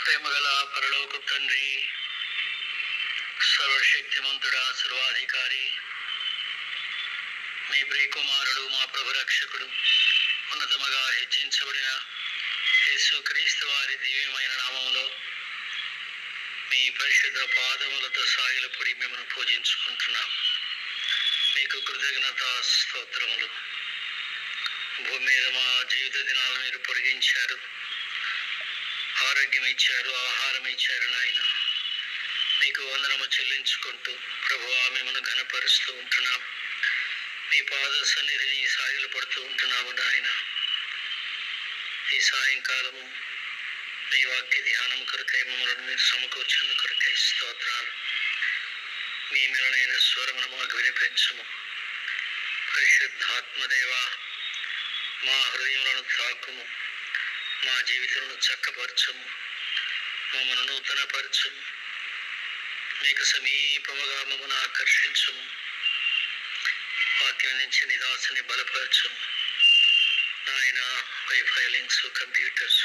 ప్రేమగల పరలోక తండ్రి, సర్వశక్తిమంతుడా, సర్వాధికారి, మీ ప్రియకుమారుడు, మా ప్రభు రక్షకుడు, ఉన్నతముగా హెచ్చించబడిన యేసుక్రీస్తు వారి దివ్యమైన నామములో మీ పరిశుద్ధ పాదములతో సాగిలపడి మిమ్మల్ని పూజించుకుంటున్నాం. మీకు కృతజ్ఞత స్తోత్రములు. భూమి మీద మా జీవిత దినాలను మీరు పొడిగించారు, ఆరోగ్యం ఇచ్చారు, ఆహారం ఇచ్చారు. నాయన మీకు వందనము చెల్లించుకుంటూ ప్రభువా మిమ్మల్ని ఘనపరుస్తూ ఉంటున్నాం. మీ పాద సన్నిధిని సాగిలు పడుతూ ఉంటున్నాము. నాయన ఈ సాయంకాలము మీ వాక్య ధ్యానం కొరకై మమ్మల్ని మీరు సమకూర్చిన కొరకై స్తోత్రాలు. మీ మేలైన స్వరమును మాకు వినిపించము. పరిశుద్ధాత్మదేవా, మా హృదయములను తాకుము, మా జీవితాలను చక్కపరచము, మమ్మను నూతనపరచము, మీకు సమీపముగా మమ్మను ఆకర్షించము. వాక్యం నుంచి నిదాసుని బలపరచము. నాయన వైఫైలింగ్స్, కంప్యూటర్స్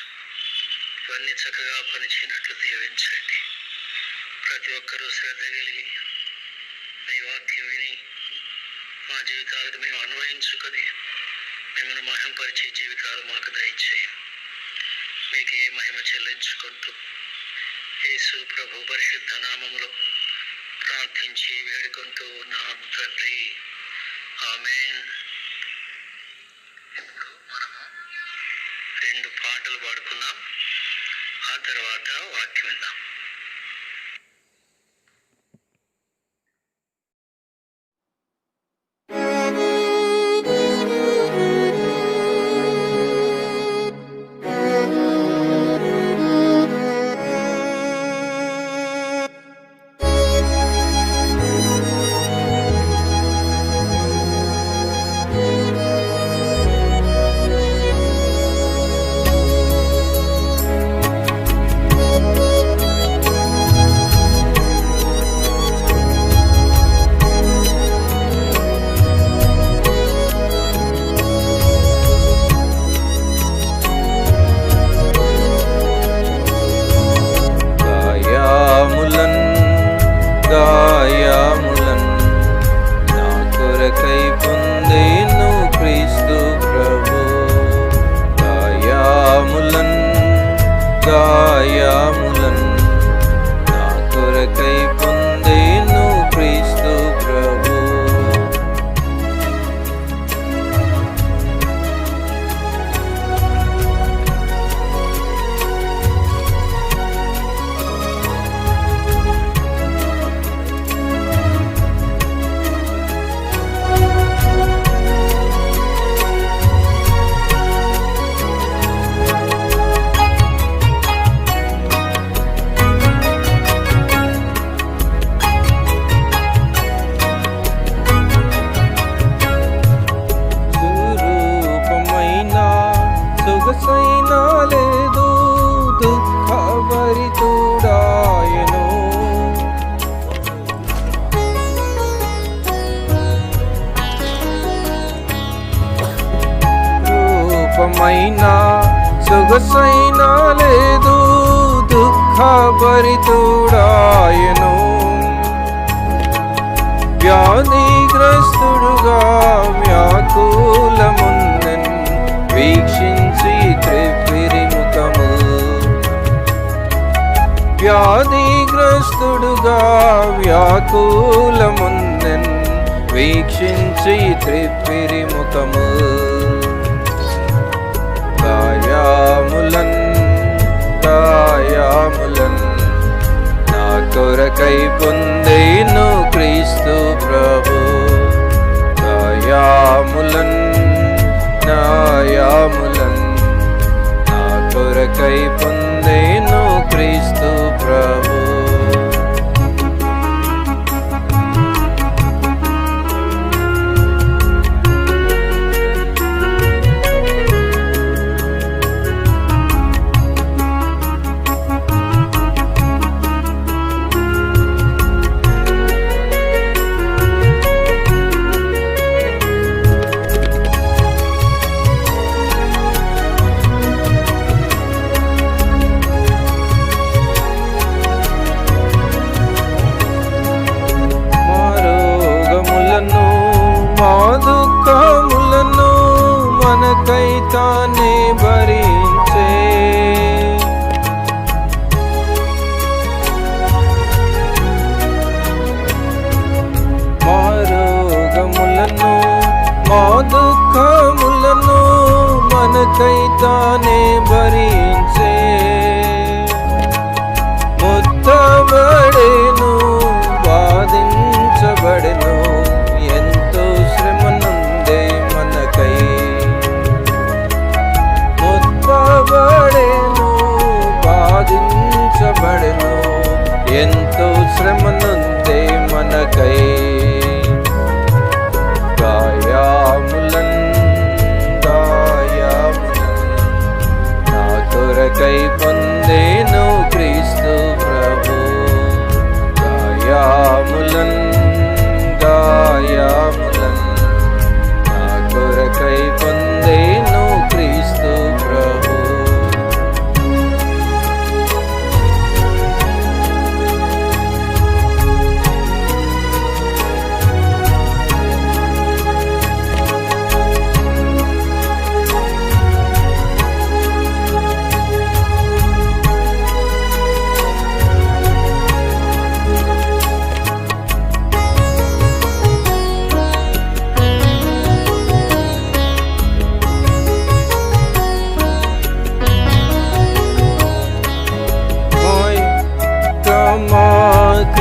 ఇవన్నీ చక్కగా పనిచేయనట్లు దీవించండి. ప్రతి ఒక్కరూ శ్రద్ధ కలిగి మీ వాక్యం విని మా జీవితాలకు మేము అన్వయించుకొని మిమ్మల్ని మహిమపరిచే జీవితాలు మాకు దయచేయం. మీకే మహిమ చెల్లించుకుంటూ యేసు ప్రభు పరిశుద్ధ నామములో ప్రార్థించి వేడుకుంటూ ఉన్నాము తండ్రి, ఆమేన్. ఇప్పుడు మనము 2 పాటలు పాడుకుందాం, ఆ తర్వాత వాక్యం విందాం. గాయములన్ నా కొరకై పొందెను క్రీస్తు ప్రభు. గాయములన్ నా కొరకై పొందెను క్రీస్తు ప్రభు. సొగసైనా లేదు, దుఃఖభరితుడాయను. రూపమైనా సొగసైనా లేదు, దుఃఖభరితుడాయను. వ్యాధిగ్రస్తుడుగా వ్యాకులముందెన్ వీక్షించి త్రిప్పిరి ముఖము. వ్యాధిగ్రస్తుడుగా వ్యాకులముందెన్ వీక్షించి త్రిప్పిరి ముఖము. గాయములన్ నా కొరకై పొందెను క్రీస్తు ప్రభు. గాయములన్ నా కొరకై పొందెను క్రీస్తు ప్రభు.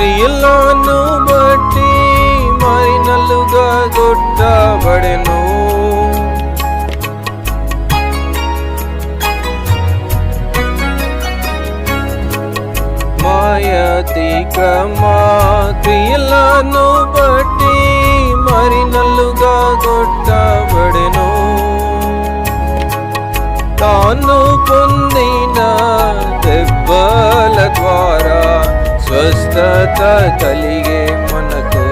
క్రియలను బట్టి మైనలుగా కొట్టబడెను. మాయాతిక్రమా క్రియలను బట్టి మరినలుగా కొట్టబడెను. తాను పొందిన దెబ్బల ద్వారా స్వస్థత కలిగే మనకు.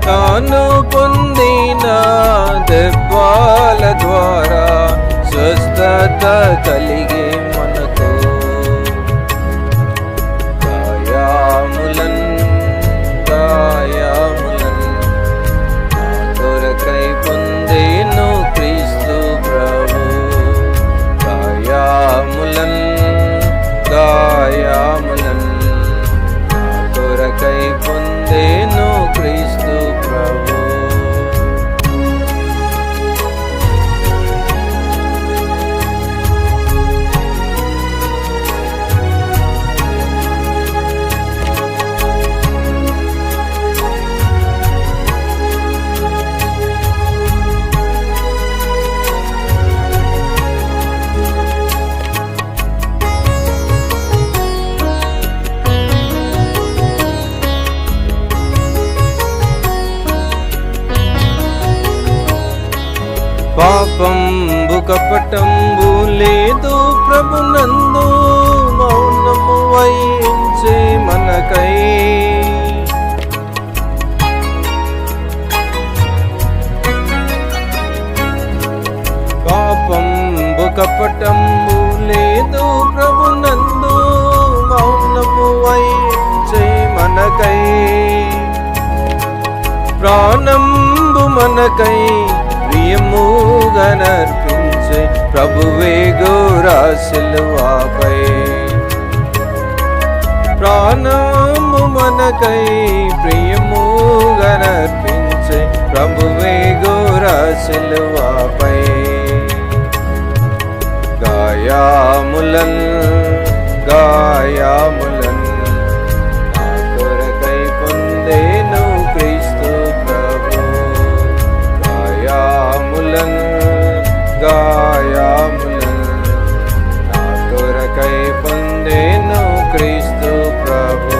తాను పొందిన దెబ్బల ద్వారా స్వస్థత కలిగే మనకు. గాయాములన్ నా కొరకై పొందెను క్రీస్తు ప్రభు. గాయాములన్ నా కొరకై పొందెను క్రీస్తు ప్రభు. పాపంబు కపటంబు లేదు ప్రభునందు, మౌనము వహించే మనకై. పాపంబు కపటంబు లేదు ప్రభునందు, మౌనము వహించే మనకై. ప్రాణంబు మనకై ప్రియముగా నర్పించే ప్రభువే గోరా సిలువపై. ప్రాణము మనకై ప్రియముగా నర్పించే ప్రభువే గోరా సిలువపై. గాయాములన్ నా కొరకై పొందెను క్రీస్తు ప్రభు. గాయాములన్ నా కొరకై పొందెను క్రీస్తు ప్రభు.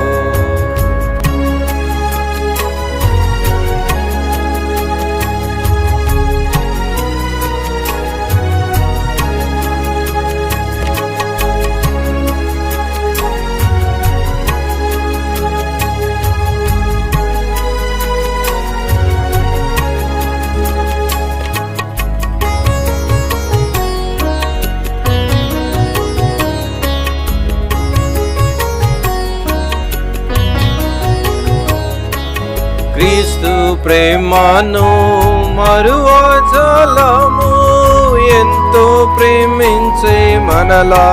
క్రీస్తు ప్రేమను మరువజాలము, ఎంతో ప్రేమించే మనలా.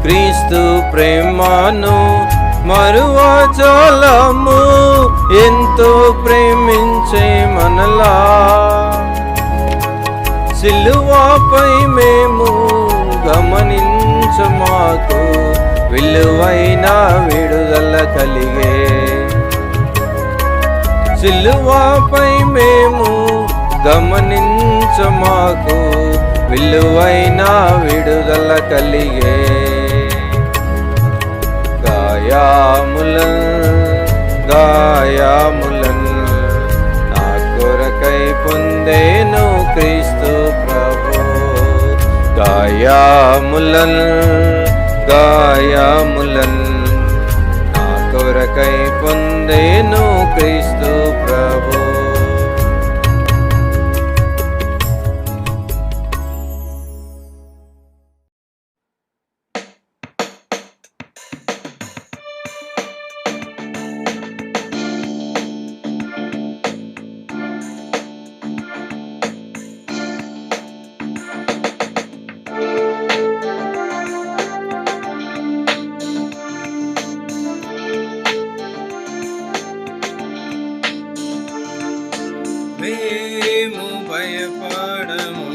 క్రీస్తు ప్రేమను మరువజాలము, ఎంతో ప్రేమించే మనలా. సిలువపై మేము గమనించమాకు విలువైన విడుదల కలిగే. సిలువపై మేము గమనించమాకు విలువైన విడుదల కలిగే. గాయాములన్ నా కొరకై పొందెను క్రీస్తు ప్రభు. గాయాములన్ నా కొరకై పొందెను క్రీస్తు ప్రభు. మేము భయపడము,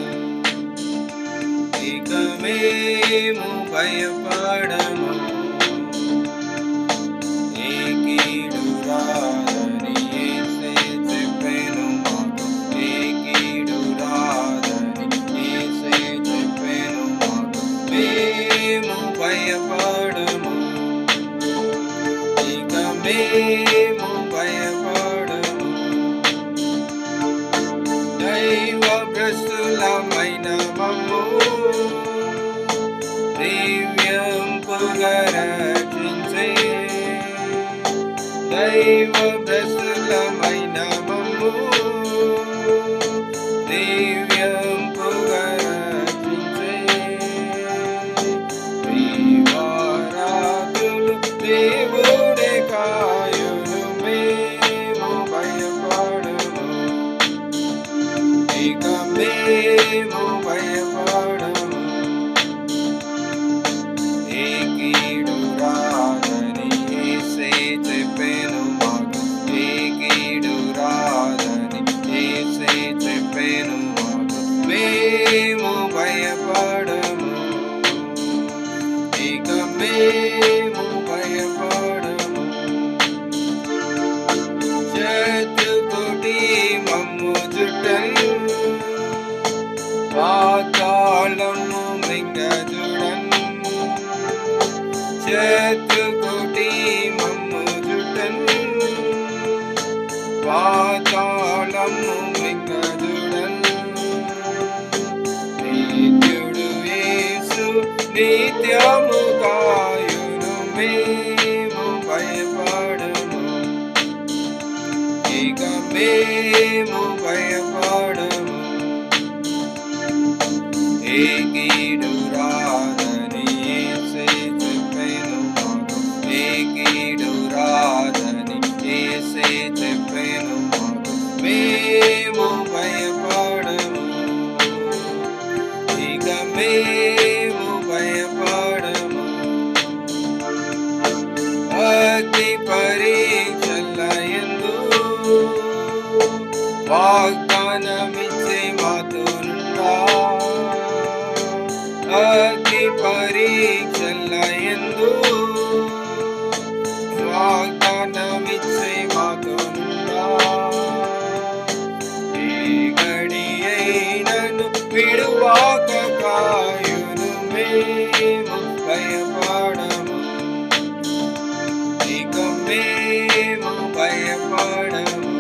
మేము భయపడము. ఏ కీడు రాదని యేసే చెప్పెను మాకు. ఏ కీడు రాదని యేసే చెప్పెను మాకు. మేము భయపడము. ఇక మేము భయపడము. దైవ భ్రష్టులమైన మమ్ము దివ్యంపుగా రక్షించే. దైవ భ్రష్టులమైన మమ్ము దివ్యంపుగా రక్షించే. దీవారాత్రులు దేవుడే కాయును. మేము భయపడము. ఇక మేము భయపడము. ఏ కీడు రాదని యేసే చెప్పెను మాకు. ఏ కీడు రాదని యేసే చెప్పెను మాకు. మేము భయపడము. ఇక మేము భయపడము. శత్రుకోటి మమ్ము చుట్టను. పాతాళము మృంగజుడను. శత్రుకోటి మమ్ము చుట్టను. పాతాళము మృంగజుడను. నిత్యుడు యేసు నిత్యము కాయును. మేము భయపడము. ఇక మేము భయపడము. ఏ కీడు రాదని యేసే చెప్పెను మాకు. ఏ కీడు రాదని యేసే చెప్పెను మాకు. మేము భయపడము. ఇక మేము భయపడము. అగ్ని పరీక్షలయందు వాగ్దానమిచ్చే మాతోనుండా. అగ్ని పరీక్షలయందు వాగ్దానమిచ్చే మాతోనుండా. ఏ గడి అయినను విడువాక కాయును. మేము భయపడము. ఇక మేము భయపడము.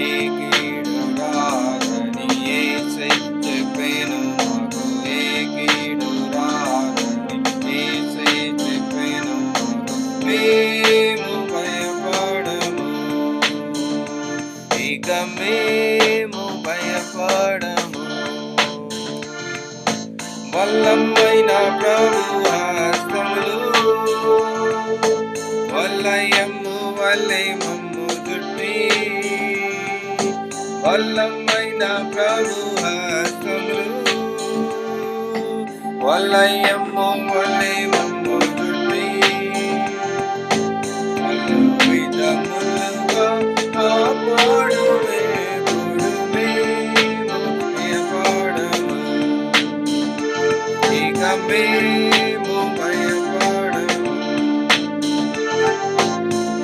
ఏ కీడు రాదని యేసే చెప్పెను మాకు. ఏ కీడు రాదని యేసే చెప్పెను మాకు. మేము భయపడము. ఇక మేము భయపడము. వల్లమైన ప్రభు హస్తములు వలయము వలె మమ్ము చుట్టి. వల్లమైన ప్రభు హస్తములు వలయము వలె మమ్ము చుట్టి. పలు విధములుగా కాపాడు. దేవుడు మేము భయపడము. ఇక మేము భయపడము.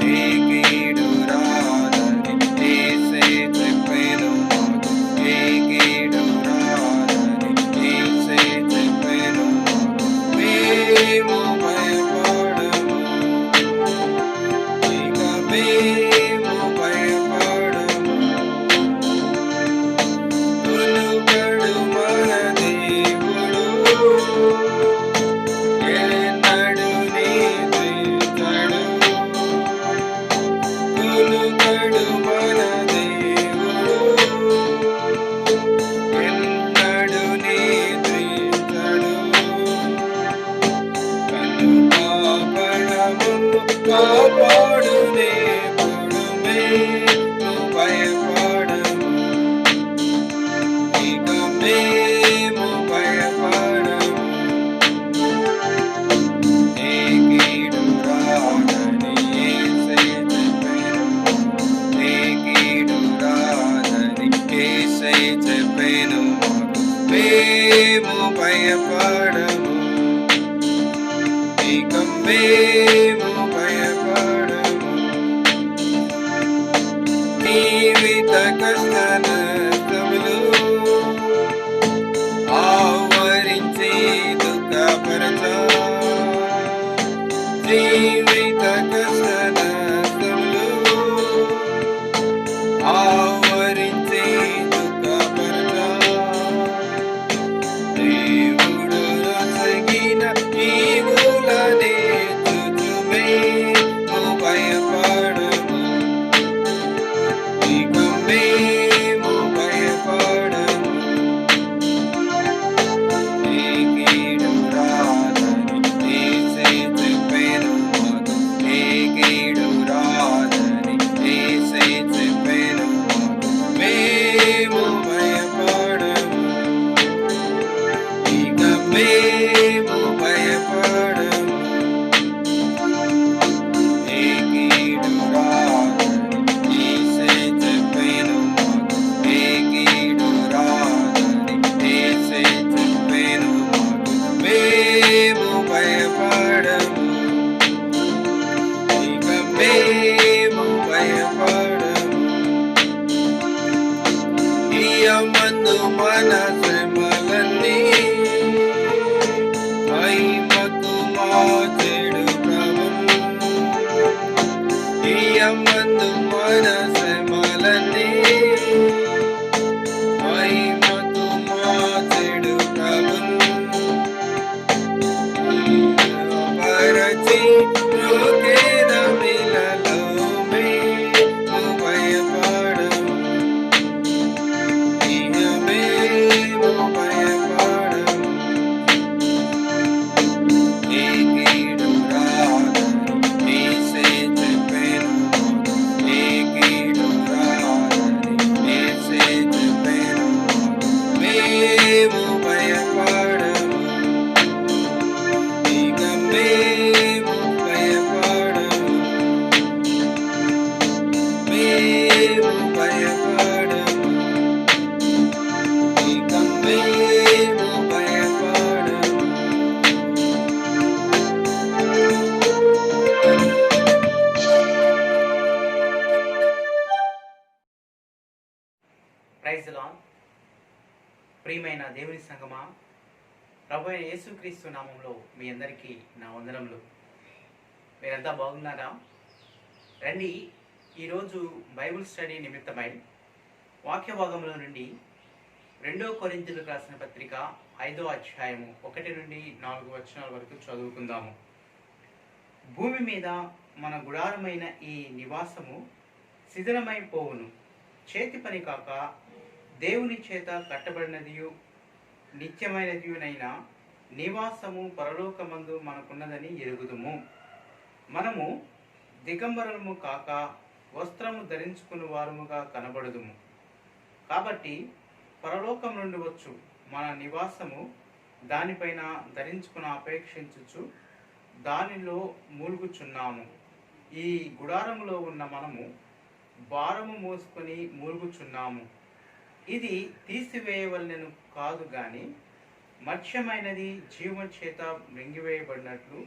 ఏ కీడు రాదని యేసే చెప్పెను మాకు. ఏ కీడు రాదని యేసే చెప్పెను మాకు. మేము భయపడము. ఇక మేము భయపడము. భయపడము, ఇక మేము భయపడము. జీవిత కష్ట నష్టములు ఆవరించి దుఃఖపరచా, జీవిత కష్ట నష్టములు ఆవరించి దుఃఖపరచా, దేవుడు రసగిన ఈవులనే తుజుమే భయపడము, ఇక మేము భయపడము. ఏ కీడు రాదని యేసే చెప్పెను మాకు, ఏ కీడు రాదని యేసే చెప్పెను మాకు, మేము భయపడము, ఇక మేము భయపడము. ఏ కీడు రాదని యేసే చెప్పెను మాకు, ఏ కీడు రాదని యేసే చెప్పెను మాకు, మేము భయపడము, ఇక మేము భయపడము. ఇయమందు మన శ్రమలన్నీ మహిమకు మార్చెడు ప్రభువు, ఇయమందు మన శ్రమలన్నీ మహిమకు మార్చెడు ప్రభువు. పరచి రోకేదమిలలో మేము భయపడము, ఇక మేము భయపడము. ఏ కీడు రాదని యేసే చెప్పెను మాకు, ఏ కీడు రాదని యేసే చెప్పెను మాకు, మేము భయపడము, ఇక మేము భయపడము, మేము భయపడము, ఇక మేము భయపడము. Praise the lord. ప్రియమైన దేవుని సంగమా, ప్రభు అయిన యేసుక్రీస్తు నామంలో మీ అందరికీ నా వందనములు. మీరంతా బాగున్నారా? రండి, ఈరోజు బైబిల్ స్టడీ నిమిత్తమై వాక్య భాగంలో నుండి 2 కొరింథీయులకు రాసిన పత్రిక 5వ అధ్యాయము 1 నుండి 4 వచనాల వరకు చదువుకుందాము. భూమి మీద మన గుడారమైన ఈ నివాసము శిథిలమైపోవును, చేతి పని కాక దేవుని చేత కట్టబడినదియు నిత్యమైనదియునైన నివాసము పరలోకమందు మనకున్నదని ఎరుగుదుము. మనము దిగంబరులము కాక వస్త్రము ధరించుకుని వారముగా కనబడుదుము. కాబట్టి పరలోకం నుండి వచ్చు మన నివాసము దానిపైన ధరించుకుని అపేక్షించుచు దానిలో మూలుగుచున్నాము. ఈ గుడారములో ఉన్న మనము భారము మోసుకొని మూలుగుచున్నాము. ఇది తీసివేయవలనను కాదు గాని మత్స్యమైనది జీవం చేత మృంగివేయబడినట్లు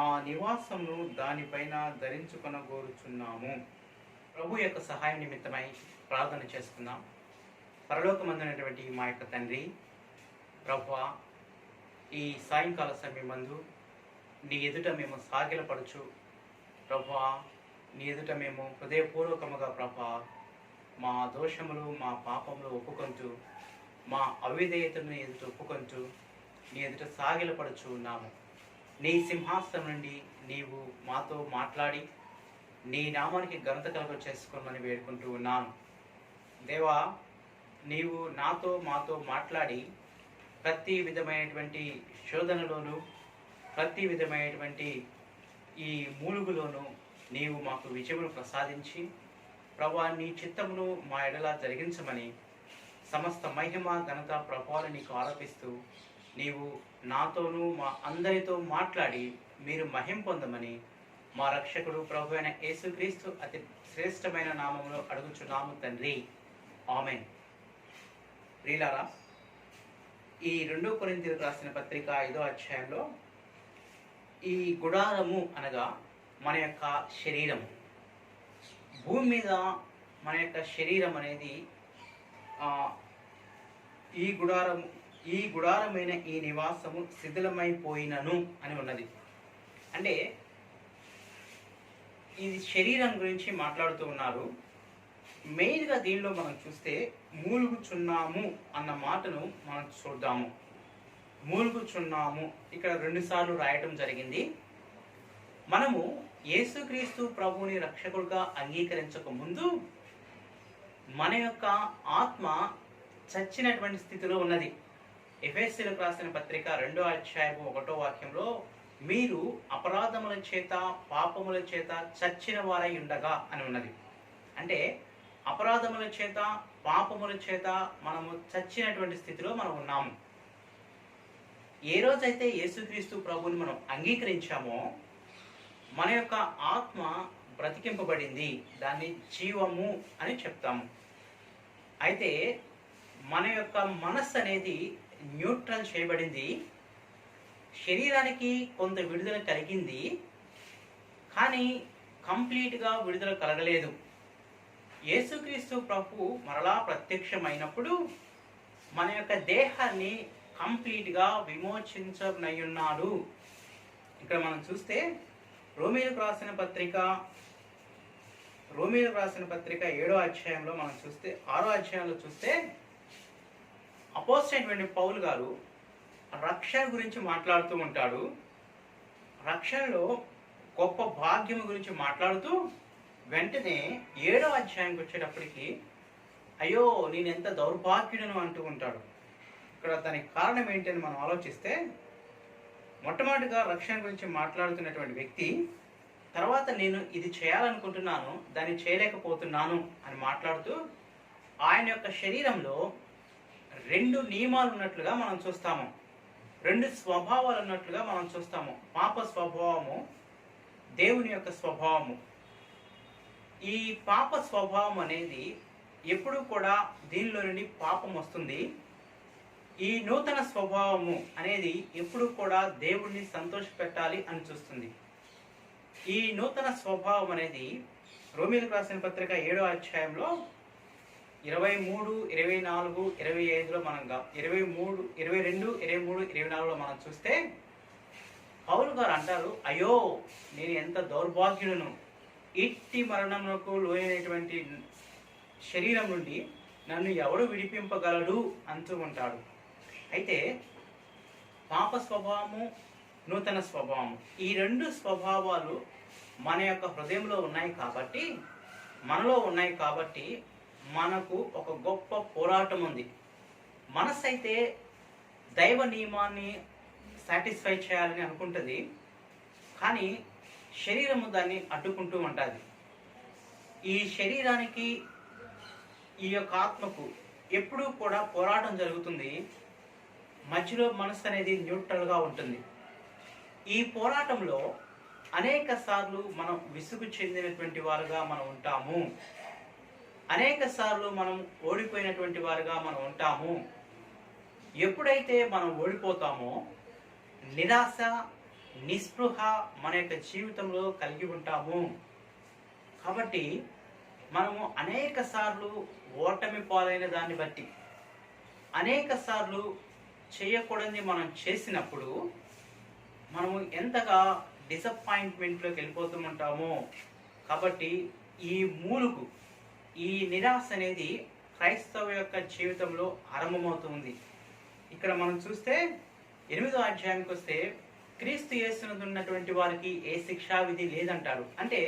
ఆ నివాసమును దానిపైన ధరించుకొనగోరుచున్నాము. ప్రభు యొక్క సహాయం నిమిత్తమై ప్రార్థన చేసుకుందాం. పరలోకమందునటువంటి మా యొక్క తండ్రి, ప్రభువా, ఈ సాయంకాల సమయమందు నీ ఎదుట మేము సాగిలపడుచు ప్రభువా, నీ ఎదుట మేము హృదయపూర్వకముగా ప్రభువా మా దోషములు మా పాపములు ఒప్పుకొంటూ మా అవిధేయతను ఎదుట ఒప్పుకొంటూ నీ ఎదుట సాగిలపడుచు ఉన్నాము. నీ సింహాసనం నుండి నీవు మాతో మాట్లాడి నీ నామానికి ఘనత కలుగ చేసుకోమని వేడుకుంటూ ఉన్నాను. దేవా, నీవు మాతో మాట్లాడి ప్రతి విధమైనటువంటి శోధనలోను ప్రతి విధమైనటువంటి ఈ మూలుగులోను నీవు మాకు విజయమును ప్రసాదించి ప్రభువా నీ చిత్తమును మా ఎడల జరిగించమని సమస్త మహిమ ఘనత ప్రభావాలు నీకు ఆరోపిస్తూ నీవు నాతోనూ మా అందరితో మాట్లాడి మీరు మహిమ పొందమని మా రక్షకుడు ప్రభు అయిన యేసుక్రీస్తు అతి శ్రేష్టమైన నామములో అడుగుచున్నాము తండ్రి, ఆమేన్. ప్రియులారా, ఈ 2 కొరింథీయులకు రాసిన పత్రిక 5వ అధ్యాయంలో ఈ గుడారము అనగా మన యొక్క శరీరం, భూమి మీద మన యొక్క శరీరం అనేది ఈ గుడారమైన ఈ నివాసము శిథిలమైపోయినను అని ఉన్నది. అంటే ఇది శరీరం గురించి మాట్లాడుతూ ఉన్నారు. మెయిన్గా దీనిలో మనం చూస్తే మూలుగుచున్నాము అన్న మాటను మనం చూద్దాము. మూలుగుచున్నాము ఇక్కడ 2 సార్లు రాయటం జరిగింది. మనము యేసుక్రీస్తు ప్రభువుని రక్షకుడుగా అంగీకరించక ముందు మన యొక్క ఆత్మ చచ్చినటువంటి స్థితిలో ఉన్నది. ఎఫెసీయులకు రాసిన పత్రిక 2వ అధ్యాయము 1వ వాక్యంలో మీరు అపరాధముల చేత పాపముల చేత చచ్చిన వారై ఉండగా అని ఉన్నది. అంటే అపరాధముల చేత పాపముల చేత మనము చచ్చినటువంటి స్థితిలో మనం ఉన్నాము. ఏ రోజైతే యేసుక్రీస్తు ప్రభువుని మనం అంగీకరించామో మన యొక్క ఆత్మ బ్రతికింపబడింది, దాన్ని జీవము అని చెప్తాము. అయితే మన యొక్క మనస్సు అనేది న్యూట్రల్ చేయబడింది. శరీరానికి కొంత విడుదల కలిగింది, కానీ కంప్లీట్గా విడుదల కలగలేదు. యేసుక్రీస్తు ప్రభు మరలా ప్రత్యక్షమైనప్పుడు మన యొక్క దేహాన్ని కంప్లీట్గా విమోచించనయ్యున్నాడు. ఇక్కడ మనం చూస్తే రోమీయులకు రాసిన పత్రిక 7వ అధ్యాయంలో మనం చూస్తే 6వ అధ్యాయంలో చూస్తే అపోస్తలుడైన పౌలు గారు రక్షణ గురించి మాట్లాడుతూ ఉంటాడు. రక్షణలో గొప్ప భాగ్యం గురించి మాట్లాడుతూ వెంటనే 7వ అధ్యాయంకి వచ్చేటప్పటికి అయ్యో నేను ఎంత దౌర్భాగ్యుడను అంటూ ఉంటాడు. ఇక్కడ దానికి కారణం ఏంటని మనం ఆలోచిస్తే, మొట్టమొదటిగా రక్షణ గురించి మాట్లాడుతున్నటువంటి వ్యక్తి తర్వాత నేను ఇది చేయాలనుకుంటున్నాను, దాన్ని చేయలేకపోతున్నాను అని మాట్లాడుతూ ఆయన యొక్క శరీరంలో 2 నియమాలు ఉన్నట్లుగా మనం చూస్తాము, 2 స్వభావాలు ఉన్నట్లుగా మనం చూస్తాము. పాప స్వభావము, దేవుని యొక్క స్వభావము. ఈ పాప స్వభావం అనేది ఎప్పుడు కూడా దీనిలో నుండి పాపం వస్తుంది. ఈ నూతన స్వభావము అనేది ఎప్పుడు కూడా దేవుణ్ణి సంతోషపెట్టాలి అని చూస్తుంది. ఈ నూతన స్వభావం అనేది రోమీయులకు రాసిన పత్రిక 7వ అధ్యాయంలో 23, 24, 25లో మనం 22, 23, 24లో మనం చూస్తే పౌలు గారు అంటారు, అయ్యో నేను ఎంత దౌర్భాగ్యులను, ఇట్టి మరణమునకు లోనైనటువంటి శరీరం నుండి నన్ను ఎవడు విడిపింపగలడు అంటూ ఉంటాడు. అయితే పాప స్వభావము, నూతన స్వభావము, ఈ 2 స్వభావాలు మన యొక్క హృదయంలో ఉన్నాయి కాబట్టి, మనలో ఉన్నాయి కాబట్టి మనకు ఒక గొప్ప పోరాటం ఉంది. మనసు అయితే దైవ నియమాన్ని సాటిస్ఫై చేయాలని అనుకుంటుంది, కానీ శరీరము దాన్ని అడ్డుకుంటూ ఉంటుంది. ఈ శరీరానికి ఈ యొక్క ఆత్మకు ఎప్పుడూ కూడా పోరాటం జరుగుతుంది. మధ్యలో మనసు అనేది న్యూట్రల్గా ఉంటుంది. ఈ పోరాటంలో అనేక సార్లు మనం విసుగు చెందినటువంటి వారుగా మనం ఉంటాము, అనేక సార్లు మనం ఓడిపోయినటువంటి వారుగా మనం ఉంటాము. ఎప్పుడైతే మనం ఓడిపోతామో నిరాశ, నిస్పృహ మన యొక్క జీవితంలో కలిగి ఉంటాము. కాబట్టి మనము అనేక సార్లు ఓటమి పాలైన దాన్ని బట్టి, అనేక సార్లు చేయకూడని మనం చేసినప్పుడు మనము ఎంతగా డిసప్పాయింట్మెంట్లోకి వెళ్ళిపోతూ ఉంటామో. కాబట్టి ఈ మూలుగు, ఈ నిరాశ అనేది క్రైస్తవ యొక్క జీవితంలో ఆరంభమవుతుంది. ఇక్కడ మనం చూస్తే 8వ అధ్యాయానికి వస్తే క్రీస్తు యేసునందు ఉన్నటువంటి వారికి ఏ శిక్షా విధి లేదంటాడు. అంటే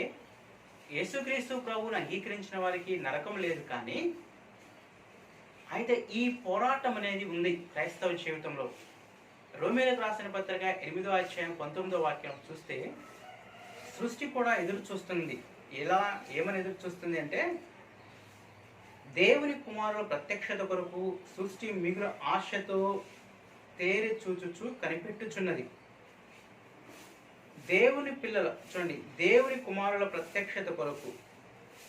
యేసుక్రీస్తు ప్రభువును అంగీకరించిన వారికి నరకం లేదు, కానీ అయితే ఈ పోరాటం అనేది ఉంది క్రైస్తవ జీవితంలో. రోమీయులకు రాసిన పత్రిక 8వ అధ్యాయం 19వ వాక్యం చూస్తే సృష్టి కూడా ఎదురు చూస్తుంది. ఏమని ఎదురు చూస్తుంది అంటే, దేవుని కుమారుల ప్రత్యక్షత కొరకు సృష్టి మిగులు ఆశతో తేరి చూచుచు కనిపెట్టుచున్నది. దేవుని పిల్లల చూడండి, దేవుని కుమారుల ప్రత్యక్షత కొరకు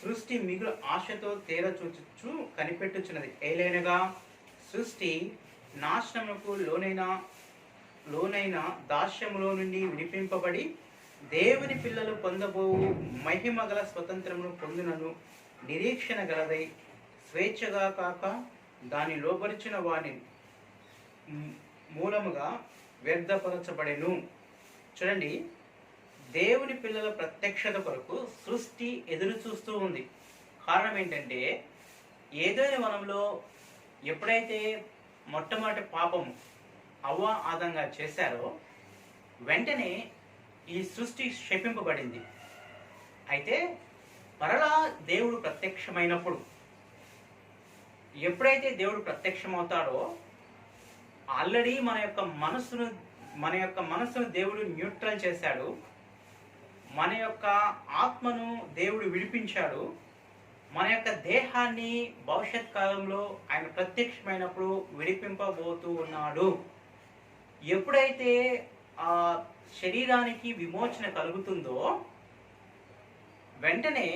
సృష్టి మిగులు ఆశతో తేర చూచుచు కనిపెట్టుచున్నది. ఏలైనగా సృష్టి నాశనముకు లోనైన దాస్యములో నుండి విడిపింపబడి దేవుని పిల్లలు పొందబోవు మహిమ గల స్వతంత్రమును పొందునను నిరీక్షణ గలదై స్వేచ్ఛగా కాక దాని లోబరిచిన వాని మూలముగా వ్యర్థపరచబడెను. చూడండి, దేవుని పిల్లల ప్రత్యక్షత కొరకు సృష్టి ఎదురు చూస్తూ ఉంది. కారణం ఏంటంటే, ఏదైనా వనంలో ఎప్పుడైతే మొట్టమొదటి పాపము అవ్వ ఆదంగా చేశారో వెంటనే ఈ సృష్టి శపింపబడింది. అయితే మరలా దేవుడు ప్రత్యక్షమైనప్పుడు, ఎప్పుడైతే దేవుడు ప్రత్యక్షమవుతాడో ఆల్రెడీ మన యొక్క మనసును దేవుడు న్యూట్రల్ చేశాడు. మన యొక్క ఆత్మను దేవుడు విడిపించాడు. మన యొక్క దేహాన్ని భవిష్యత్ కాలంలో ఆయన ప్రత్యక్షమైనప్పుడు విడిపింపబోతూ ఉన్నాడు. ఎప్పుడైతే ఆ శరీరానికి విమోచన కలుగుతుందో వెంటనే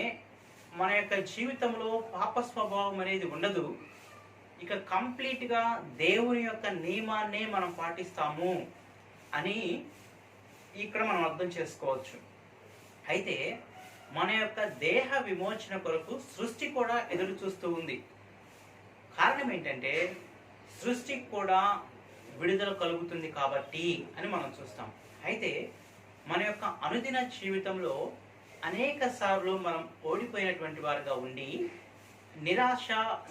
మన యొక్క జీవితంలో పాప స్వభావం అనేది ఉండదు. ఇక కంప్లీట్గా దేవుని యొక్క నియమాన్నే మనం పాటిస్తాము అని ఇక్కడ మనం అర్థం చేసుకోవచ్చు. అయితే మన యొక్క దేహ విమోచన కొరకు సృష్టి కూడా ఎదురు చూస్తూ ఉంది. కారణం ఏంటంటే, సృష్టికి కూడా విడుదల కలుగుతుంది కాబట్టి అని మనం చూస్తాం. అయితే మన యొక్క అనుదిన జీవితంలో అనేక సార్లు మనం ఓడిపోయినటువంటి వారుగా ఉండి నిరాశ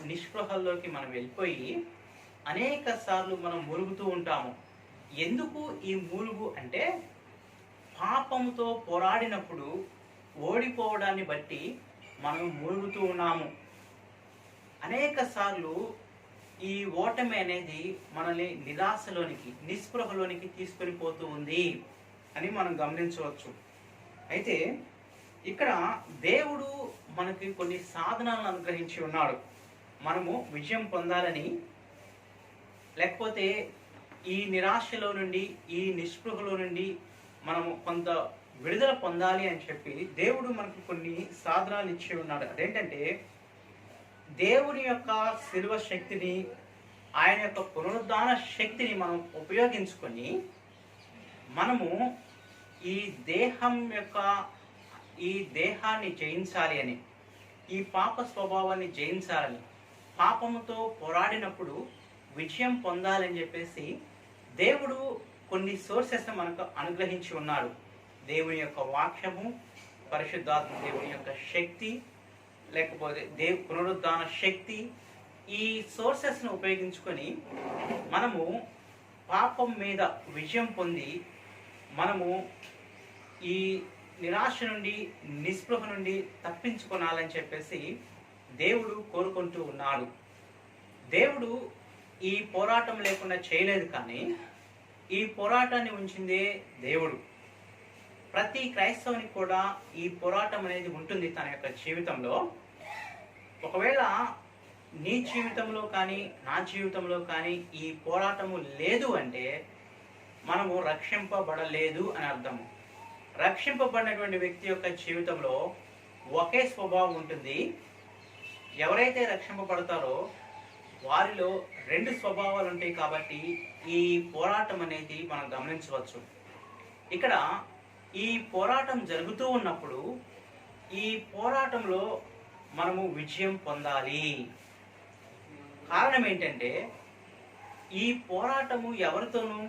నిస్పృహల్లోకి మనం వెళ్ళిపోయి అనేక సార్లు మనం మురుగుతూ ఉంటాము. ఎందుకు ఈ మూలుగు అంటే, పాపంతో పోరాడినప్పుడు ఓడిపోవడాన్ని బట్టి మనం మురుగుతూ ఉన్నాము. అనేక సార్లు ఈ ఓటమి అనేది మనల్ని నిరాశలోనికి నిస్పృహలోనికి తీసుకొని పోతూ ఉంది అని మనం గమనించవచ్చు. అయితే ఇక్కడ దేవుడు మనకి కొన్ని సాధనాలను అనుగ్రహించి ఉన్నాడు. మనము విజయం పొందాలని, లేకపోతే ఈ నిరాశలో నుండి ఈ నిస్పృహలో నుండి మనము కొంత విడుదల పొందాలి అని చెప్పి దేవుడు మనకు కొన్ని సాధనాలు ఇచ్చి ఉన్నాడు. అదేంటంటే, దేవుని యొక్క శిలువ శక్తిని, ఆయన యొక్క పునరుద్ధాన శక్తిని మనం ఉపయోగించుకొని మనము ఈ దేహాన్ని జయించాలి అని, ఈ పాప స్వభావాన్ని జయించాలని, పాపముతో పోరాడినప్పుడు విజయం పొందాలని చెప్పేసి దేవుడు కొన్ని సోర్సెస్ మనకు అనుగ్రహించి ఉన్నాడు. దేవుని యొక్క వాక్యము, పరిశుద్ధాత్మ దేవుని యొక్క శక్తి, లేకపోతే పునరుద్ధాన శక్తి, ఈ సోర్సెస్ను ఉపయోగించుకొని మనము పాపం మీద విజయం పొంది మనము ఈ నిరాశ నుండి నిస్పృహ నుండి తప్పించుకోనాలని చెప్పేసి దేవుడు కోరుకుంటూ ఉన్నాడు. దేవుడు ఈ పోరాటం లేకుండా చేయలేదు, కానీ ఈ పోరాటాన్ని ఉంచిందే దేవుడు. ప్రతి క్రైస్తవునికి కూడా ఈ పోరాటం అనేది ఉంటుంది తన యొక్క జీవితంలో. ఒకవేళ నీ జీవితంలో కానీ నా జీవితంలో కానీ ఈ పోరాటము లేదు అంటే మనము రక్షింపబడలేదు అని అర్థము. రక్షింపబడినటువంటి వ్యక్తి యొక్క జీవితంలో ఒకే స్వభావం ఉంటుంది. ఎవరైతే రక్షింపబడతారో వారిలో రెండు స్వభావాలు ఉంటాయి. కాబట్టి ఈ పోరాటం అనేది మనం గమనించవచ్చు. ఇక్కడ ఈ పోరాటం జరుగుతూ ఉన్నప్పుడు ఈ పోరాటంలో మనము విజయం పొందాలి. కారణం ఏంటంటే, ఈ పోరాటము ఎవరితోనూ,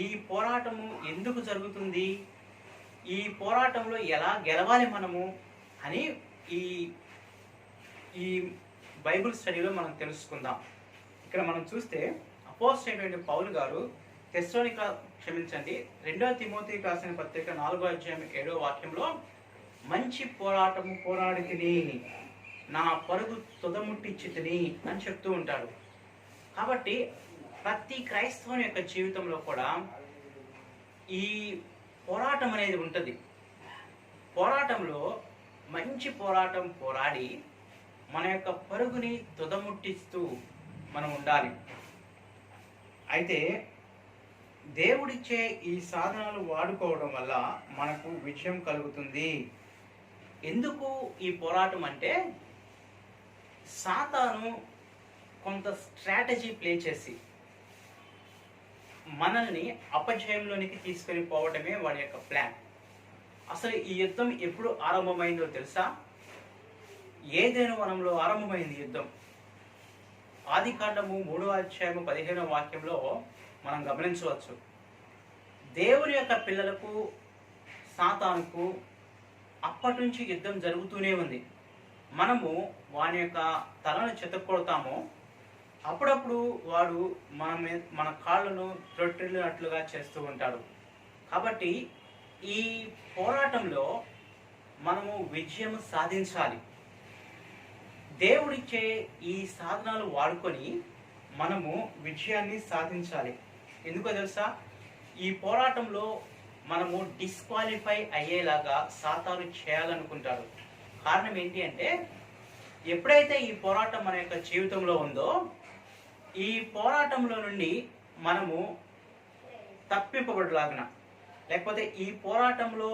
ఈ పోరాటము ఎందుకు జరుగుతుంది, ఈ పోరాటంలో ఎలా గెలవాలి మనము అని ఈ బైబిల్ స్టడీలో మనం తెలుసుకుందాం. ఇక్కడ మనం చూస్తే అపోస్తలుడైన పౌలు గారు రెండవ తిమోతికి రాసిన పత్రిక 4వ అధ్యాయం 7వ వాక్యంలో, మంచి పోరాటము పోరాడి తిని నా పరుగు తుదముట్టించి తిని అని చెప్తూ ఉంటాడు. కాబట్టి ప్రతి క్రైస్తవుని యొక్క జీవితంలో కూడా ఈ పోరాటం అనేది ఉంటుంది. పోరాటంలో మంచి పోరాటం పోరాడి మన యొక్క పరుగుని తుదముట్టిస్తూ మనం ఉండాలి. అయితే దేవుడిచ్చే ఈ సాధనాలు వాడుకోవడం వల్ల మనకు విజయం కలుగుతుంది. ఎందుకు ఈ పోరాటం అంటే, సాతాను కొంత స్ట్రాటజీ ప్లే చేసి మనల్ని అపజయంలోనికి తీసుకొని పోవడమే వాడి యొక్క ప్లాన్. అసలు ఈ యుద్ధం ఎప్పుడు ఆరంభమైందో తెలుసా? ఏదైనా వనంలో ఆరంభమైంది యుద్ధం. ఆదికాండము 3:15 వాక్యంలో మనం గమనించవచ్చు. దేవుని యొక్క పిల్లలకు సాతానుకు అప్పటి నుంచి యుద్ధం జరుగుతూనే ఉంది. మనము వాని యొక్క తలను చెతక్కొడతాము. అప్పుడప్పుడు వాడు మన కాళ్ళను త్రొట్టిల్లినట్లుగా చేస్తూ ఉంటాడు. కాబట్టి ఈ పోరాటంలో మనము విజయం సాధించాలి. దేవుడిచ్చే ఈ సాధనాలు వాడుకొని మనము విజయాన్ని సాధించాలి. ఎందుకో తెలుసా? ఈ పోరాటంలో మనము డిస్క్వాలిఫై అయ్యేలాగా సాతాను చేయాలనుకుంటాడు. కారణం ఏంటి అంటే, ఎప్పుడైతే ఈ పోరాటం మన యొక్క జీవితంలో ఉందో, ఈ పోరాటంలో నుండి మనము తప్పింపబడలాగున, లేకపోతే ఈ పోరాటంలో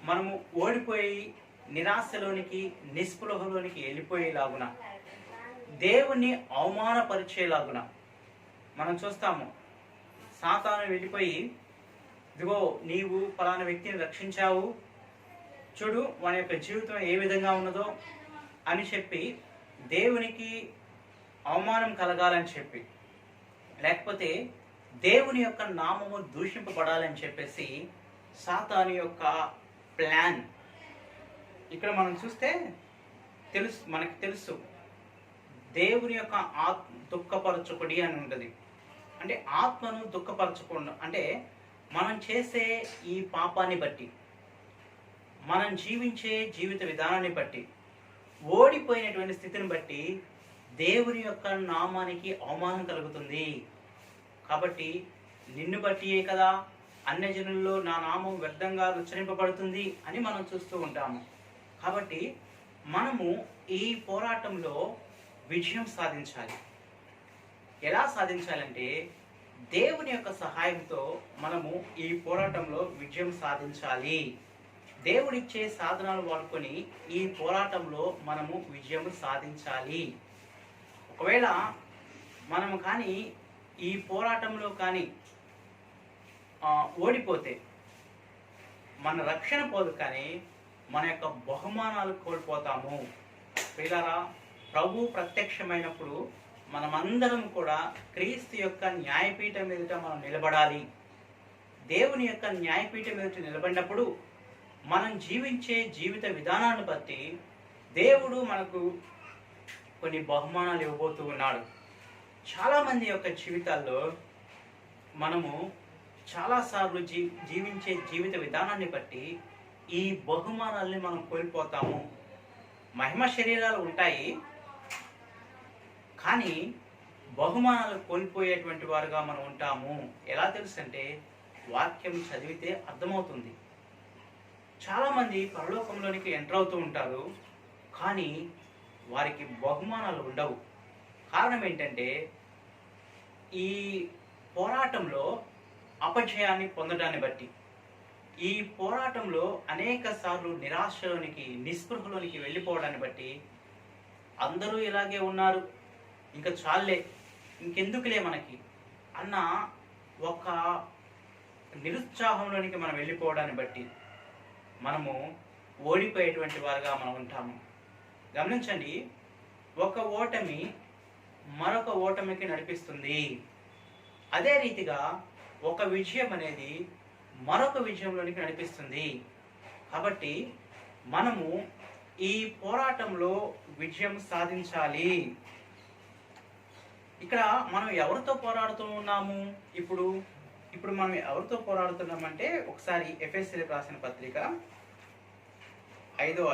మనము ఓడిపోయి నిరాశలోనికి నిస్పృహలోనికి వెళ్ళిపోయేలాగున, దేవుణ్ణి అవమానపరిచేలాగున మనం చూస్తాము. సాతాను వెళ్ళిపోయి, ఇదిగో నీవు ఫలానా వ్యక్తిని రక్షించావు, చూడు వాని యొక్క జీవితం ఏ విధంగా ఉన్నదో అని చెప్పి దేవునికి అవమానం కలగాలని చెప్పి, లేకపోతే దేవుని యొక్క నామము దూషింపబడాలని చెప్పేసి సాతాను యొక్క ప్లాన్. ఇక్కడ మనం చూస్తే మనకి తెలుసు దేవుని యొక్క దుఃఖపరచుకుడి అని ఉంటుంది. అంటే ఆత్మను దుఃఖపరచకుండా, అంటే మనం చేసే ఈ పాపాన్ని బట్టి, మనం జీవించే జీవిత విధానాన్ని బట్టి, ఓడిపోయినటువంటి స్థితిని బట్టి దేవుని యొక్క నామానికి అవమానం కలుగుతుంది. కాబట్టి నిన్ను బట్టియే కదా అన్యజనుల్లో నా నామం వ్యర్థంగా ఉచ్చరింపబడుతుంది అని మనం చూస్తూ ఉంటాము. కాబట్టి మనము ఈ పోరాటంలో విజయం సాధించాలి. ఎలా సాధించాలంటే, దేవుని యొక్క సహాయంతో మనము ఈ పోరాటంలో విజయం సాధించాలి. దేవుడిచ్చే సాధనాలు వాడుకొని ఈ పోరాటంలో మనము విజయం సాధించాలి. ఒకవేళ మనము కానీ ఈ పోరాటంలో కానీ ఓడిపోతే మన రక్షణ పోదు, కానీ మన యొక్క బహుమానాలు కోల్పోతాము. ప్రియులారా, ప్రభు ప్రత్యక్షమైనప్పుడు మనమందరం కూడా క్రీస్తు యొక్క న్యాయపీఠం ఎదుట మనం నిలబడాలి. దేవుని యొక్క న్యాయపీఠం ఎదుట నిలబడినప్పుడు మనం జీవించే జీవిత విధానాన్ని బట్టి దేవుడు మనకు కొన్ని బహుమానాలు ఇవ్వబోతూ ఉన్నాడు. చాలామంది యొక్క జీవితాల్లో మనము చాలాసార్లు జీవించే జీవిత విధానాన్ని బట్టి ఈ బహుమానాల్ని మనం కోల్పోతాము. మహిమ శరీరాలు ఉంటాయి, కానీ బహుమానాలు కోల్పోయేటువంటి వారుగా మనం ఉంటాము. ఎలా తెలుసు అంటే, వాక్యం చదివితే అర్థమవుతుంది. చాలామంది పరలోకంలోనికి ఎంటర్ అవుతూ ఉంటారు, కానీ వారికి బహుమానాలు ఉండవు. కారణం ఏంటంటే, ఈ పోరాటంలో అపజయాన్ని పొందడాన్ని బట్టి, ఈ పోరాటంలో అనేక సార్లు నిరాశలోనికి నిస్పృహలోనికి వెళ్ళిపోవడాన్ని బట్టి, అందరూ ఇలాగే ఉన్నారు, ఇంకా చాలే, ఇంకెందుకులే మనకి అన్న ఒక నిరుత్సాహంలోనికి మనం వెళ్ళిపోవడాన్ని బట్టి మనము ఓడిపోయేటువంటి వారుగా మనం ఉంటాము. గమనించండి, ఒక ఓటమి మరొక ఓటమికి నడిపిస్తుంది. అదే రీతిగా ఒక విజయం అనేది మరొక విజయంలోనికి నడిపిస్తుంది. కాబట్టి మనము ఈ పోరాటంలో విజయం సాధించాలి. ఇక్కడ మనం ఎవరితో పోరాడుతూ ఉన్నాము? ఇప్పుడు మనం ఎవరితో పోరాడుతున్నామంటే, ఒకసారి ఎఫెసీయులకు రాసిన పత్రిక 6వ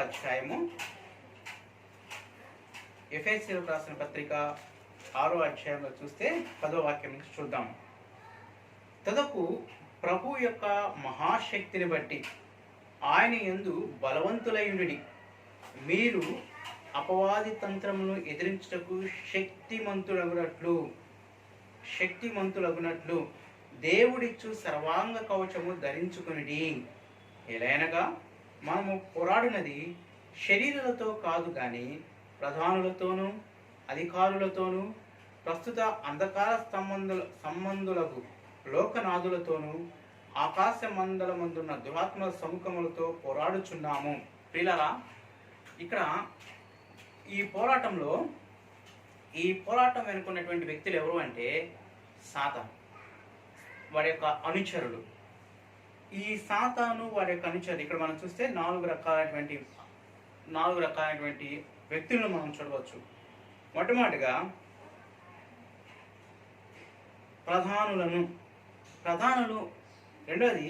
అధ్యాయము, ఎఫెసీయులకు రాసిన పత్రిక 6వ అధ్యాయంలో చూస్తే 10వ వాక్యం నుంచి చూద్దాం. తదకు ప్రభు యొక్క మహాశక్తిని బట్టి ఆయన యందు బలవంతులైయుండుడి, మీరు అపవాది తంత్రమును ఎదిరించుటకు శక్తిమంతులగునట్లు దేవుడిచ్చు సర్వాంగ కవచము ధరించుకునిడి. ఎలైనగా మనము పోరాడినది శరీరులతో కాదు గాని అధికారులతోనూ ప్రస్తుత అంధకార సంబంధులకు లోకనాథులతోనూ ఆకాశ మండలమందున్న దురాత్మల సముఖములతో పోరాడుచున్నాము. ప్రియులారా, ఇక్కడ ఈ పోరాటం వెనుకున్నటువంటి వ్యక్తులు ఎవరు అంటే సాతాను, వాడి యొక్క అనుచరులు. ఈ సాతాను వాడి యొక్క అనుచరులు ఇక్కడ మనం చూస్తే నాలుగు రకాలైనటువంటి వ్యక్తులను మనం చూడవచ్చు. మొట్టమొదటిగా ప్రధానులు, రెండోది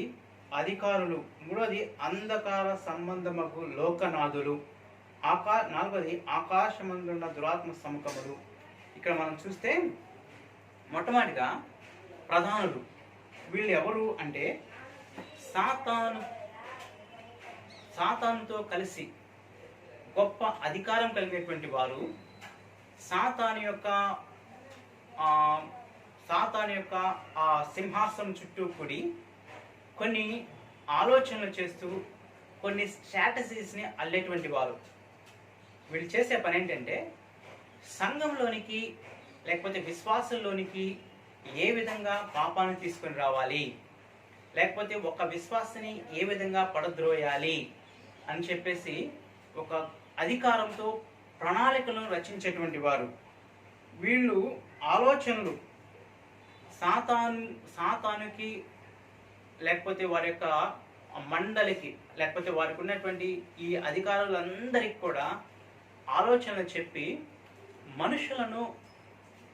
అధికారులు, మూడోది అంధకార సంబంధమగు లోకనాథులు, నాలుగోది ఆకాశమందున్న దురాత్మ సముఖములు. ఇక్కడ మనం చూస్తే మొట్టమొదటిగా ప్రధానులు. వీళ్ళు ఎవరు అంటే సాతానుతో కలిసి గొప్ప అధికారం కలిగినటువంటి వారు, సాతాను యొక్క ఆ సింహాసనం చుట్టూ కూడి కొన్ని ఆలోచనలు చేస్తూ కొన్ని స్ట్రాటజీస్ని అల్లేటువంటి వారు. వీళ్ళు చేసే పని ఏంటంటే సంఘంలోనికి లేకపోతే విశ్వాసంలోనికి ఏ విధంగా పాపాన్ని తీసుకొని రావాలి, లేకపోతే ఒక విశ్వాసని ఏ విధంగా పడద్రోయాలి అని చెప్పేసి ఒక అధికారంతో ప్రణాళికలను రచించేటువంటి వారు. వీళ్ళు ఆలోచనలు సాతానుకి లేకపోతే వారి యొక్క మండలికి లేకపోతే వారికి ఉన్నటువంటి ఈ అధికారులందరికీ కూడా ఆలోచనలు చెప్పి మనుషులను